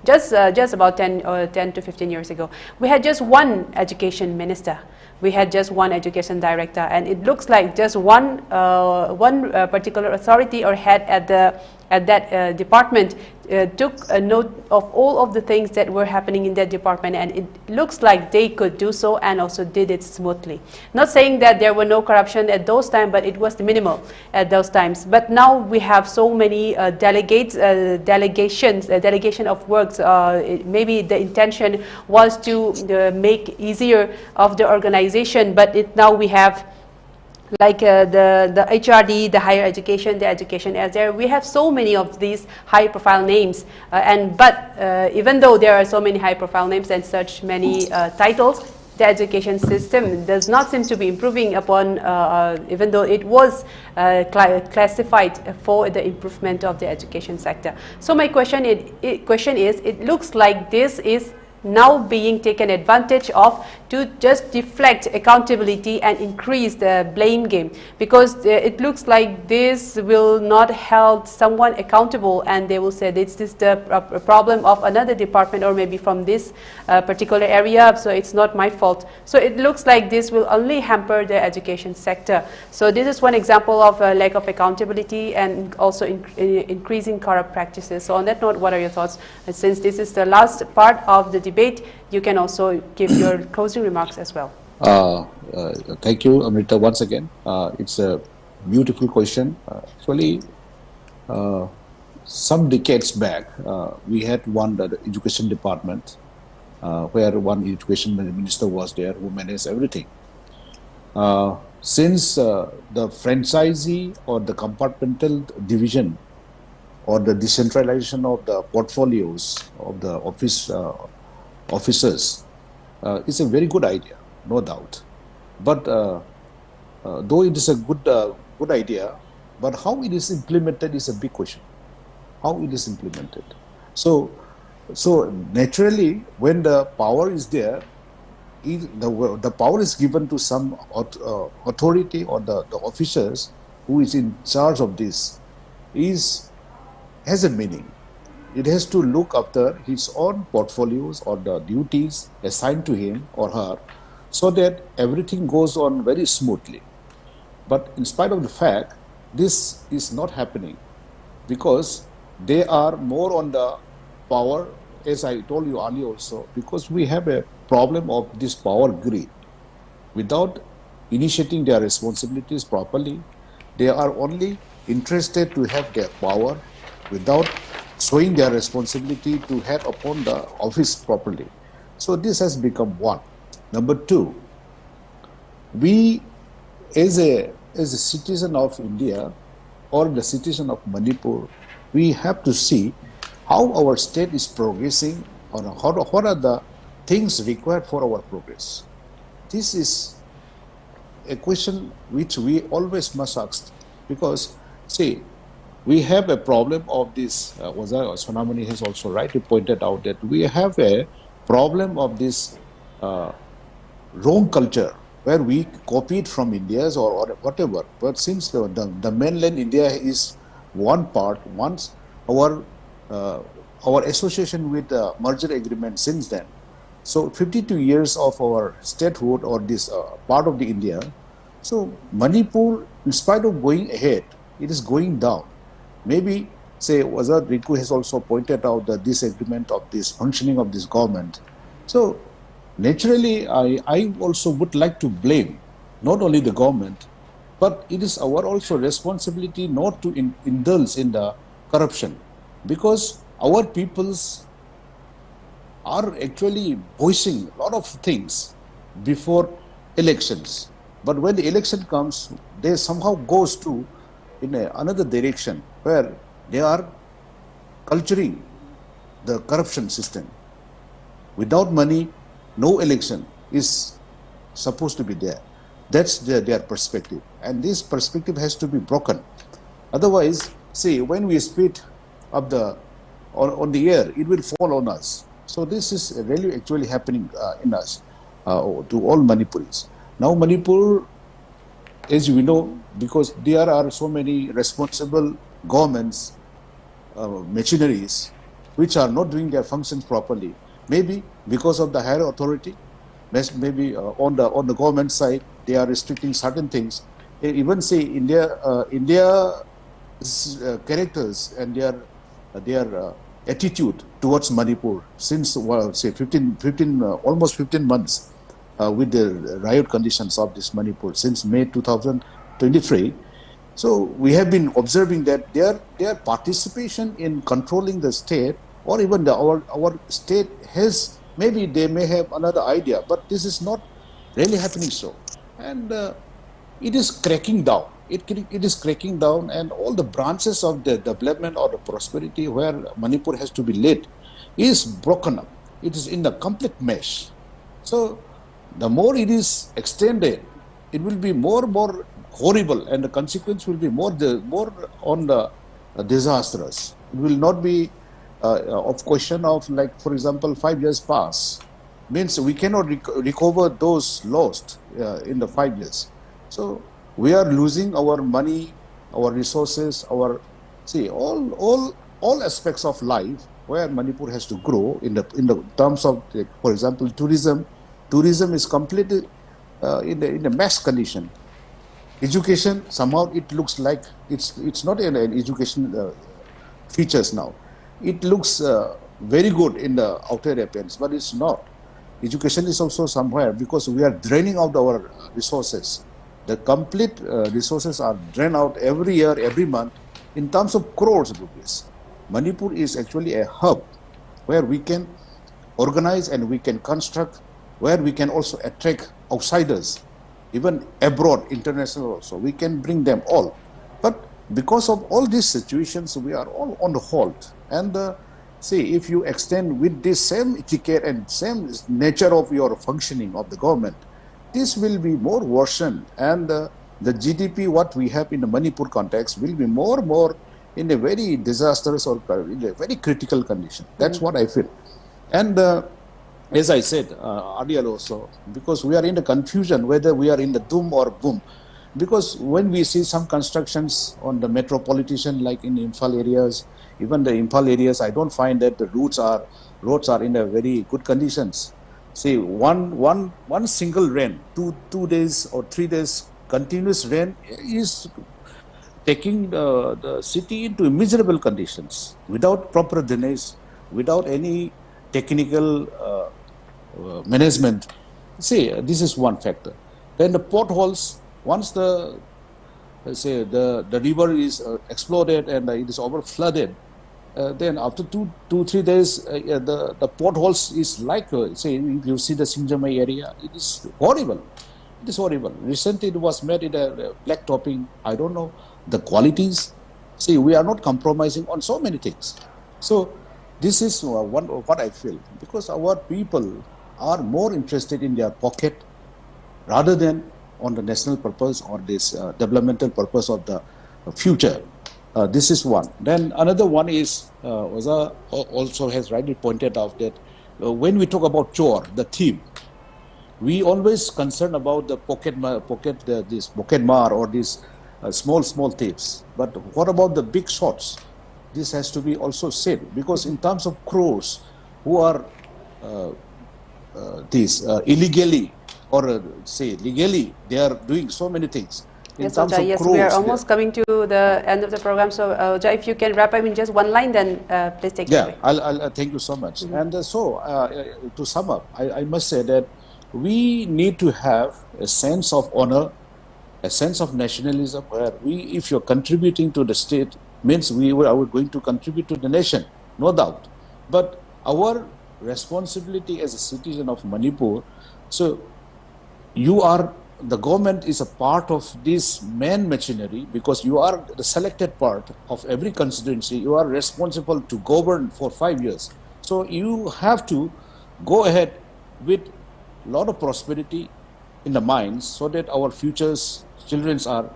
just about 10 to 15 years ago, we had just one education minister. We had just one education director, and it looks like just one particular authority or head at that department took a note of all of the things that were happening in that department, and it looks like they could do so and also did it smoothly. Not saying that there were no corruption at those times, but it was minimal at those times. But now we have so many delegation of works. Maybe the intention was to make easier of the organization, but now we have like the HRD, the higher education, the education as there. We have so many of these high-profile names, but even though there are so many high-profile names and such many titles, the education system does not seem to be improving upon, even though it was classified for the improvement of the education sector. So my question is, it looks like this is now being taken advantage of to just deflect accountability and increase the blame game, because it looks like this will not hold someone accountable, and they will say this is the problem of another department or maybe from this particular area, so it's not my fault. So it looks like this will only hamper the education sector. So this is one example of a lack of accountability and also increasing corrupt practices. So on that note, what are your thoughts? And since this is the last part of the debate, you can also give your closing remarks as well. Thank you, Amrita, once again. It's a beautiful question. Actually, some decades back, we had one the education department where one education minister was there who managed everything. Since the franchisee or the compartmental division or the decentralization of the portfolios of the officers is a very good idea, no doubt. But though it is a good idea, but how it is implemented is a big question. How it is implemented. So naturally, when the power is there, the power is given to some authority or the officers who is in charge of this has a meaning. It has to look after his own portfolios or the duties assigned to him or her so that everything goes on very smoothly. But in spite of the fact, this is not happening because they are more on the power, as I told you earlier also, because we have a problem of this power greed. Without initiating their responsibilities properly, they are only interested to have their power without showing their responsibility to head upon the office properly. So this has become one. Number two, we as a citizen of India or the citizen of Manipur, we have to see how our state is progressing or what are the things required for our progress. This is a question which we always must ask, because see, we have a problem of this, Sonamani has also rightly pointed out that we have a problem of this wrong culture where we copied from India's or whatever. But since the mainland India is one part, once our association with the merger agreement since then, so 52 years of our statehood or this part of the India, so Manipur, in spite of going ahead, it is going down. Maybe, say, Rinku has also pointed out the disagreement of this functioning of this government. So, naturally, I also would like to blame not only the government, but it is our also responsibility not to indulge in the corruption, because our peoples are actually voicing a lot of things before elections. But when the election comes, they somehow goes to in another direction where they are culturing the corruption system. Without money, no election is supposed to be there. That's their perspective. And this perspective has to be broken. Otherwise, see, when we speak of the on the air, it will fall on us. So this is really actually happening in us, to all Manipuris. Now Manipur, as we know, because there are so many responsible governments, machineries, which are not doing their functions properly. Maybe because of the higher authority, maybe on the government side, they are restricting certain things. They even say India's characters and their attitude towards Manipur since, well, say 15 almost 15 months with the riot conditions of this Manipur since May 2023. So we have been observing that their participation in controlling the state, or even our state has, maybe they may have another idea, but this is not really happening so. And it is cracking down. It is cracking down, and all the branches of the development or the prosperity where Manipur has to be led is broken up. It is in the complete mesh. So the more it is extended, it will be more horrible, and the consequence will be more on the disastrous. It will not be of question of, like, for example, 5 years pass, means we cannot recover those lost in the 5 years. So we are losing our money, our resources, all aspects of life where Manipur has to grow in the terms of, like, for example, tourism. Tourism is completely in a mess condition. Education, somehow it looks like it's not an education features now. It looks very good in the outer appearance, but it's not. Education is also somewhere, because we are draining out our resources. The complete resources are drained out every year, every month, in terms of crores of rupees. Manipur is actually a hub where we can organize and we can construct, where we can also attract outsiders, even abroad, international also. We can bring them all. But because of all these situations, we are all on the halt. And see, if you extend with this same etiquette and same nature of your functioning of the government, this will be more worsened, and the GDP what we have in the Manipur context will be more in a very disastrous or in a very critical condition. That's what I feel. And as I said earlier also, because we are in the confusion whether we are in the doom or boom. Because when we see some constructions on the metropolitan, like in Imphal areas, even the Imphal areas, I don't find that the roads are in a very good conditions. See, one single rain, two days or 3 days continuous rain is taking the city into miserable conditions, without proper drainage, without any technical management. See, this is one factor. Then the potholes, once the river is exploded and it is over flooded, then after 2-3 days, the potholes is like, say, if you see the Singjamai area, it is horrible. It is horrible. Recently, it was made in a black topping. I don't know the qualities. See, we are not compromising on so many things. So this is what I feel, because our people are more interested in their pocket rather than on the national purpose or this developmental purpose of the future. This is one. Then another one is, Oza also has rightly pointed out that when we talk about chore, the theme, we always concern about the this pocket mar or these small thieves. But what about the big shots? This has to be also said, because in terms of crores who are illegally or say legally, they are doing so many things. Yes, Oja, yes, we are almost coming to the end of the program. So, Oja, if you can wrap up in just one line, then please take it away. I'll thank you so much. And so, to sum up, I must say that we need to have a sense of honor, a sense of nationalism, where if you're contributing to the state, means we are going to contribute to the nation, no doubt. But our responsibility as a citizen of Manipur, so the government is a part of this main machinery, because you are the selected part of every constituency. You are responsible to govern for 5 years. So you have to go ahead with a lot of prosperity in the minds, so that our children are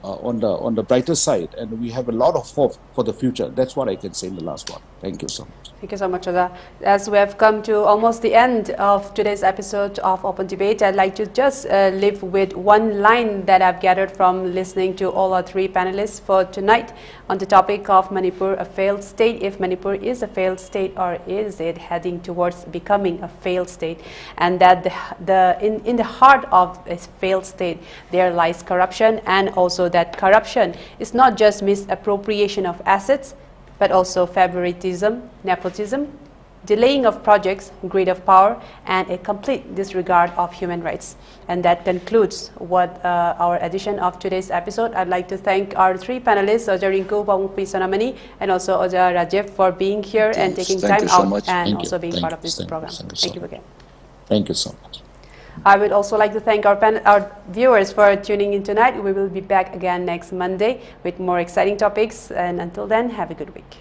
on the brighter side, and we have a lot of hope for the future. That's what I can say in the last one. Thank you so much. Thank you so much, Oda. As we have come to almost the end of today's episode of Open Debate, I'd like to just leave with one line that I've gathered from listening to all our three panelists for tonight on the topic of Manipur, a failed state. If Manipur is a failed state, or is it heading towards becoming a failed state? And that in the heart of a failed state, there lies corruption, and also that corruption is not just misappropriation of assets, but also favoritism, nepotism, delaying of projects, greed of power, and a complete disregard of human rights. And that concludes what our edition of today's episode. I'd like to thank our three panelists, Oja Rinku Khumukcham, Sonamani, and also Oja Rajiv, for being here and taking time out and also being part of this program. Thank you again. Thank you so much. I would also like to thank our viewers for tuning in tonight. We will be back again next Monday with more exciting topics. And until then, have a good week.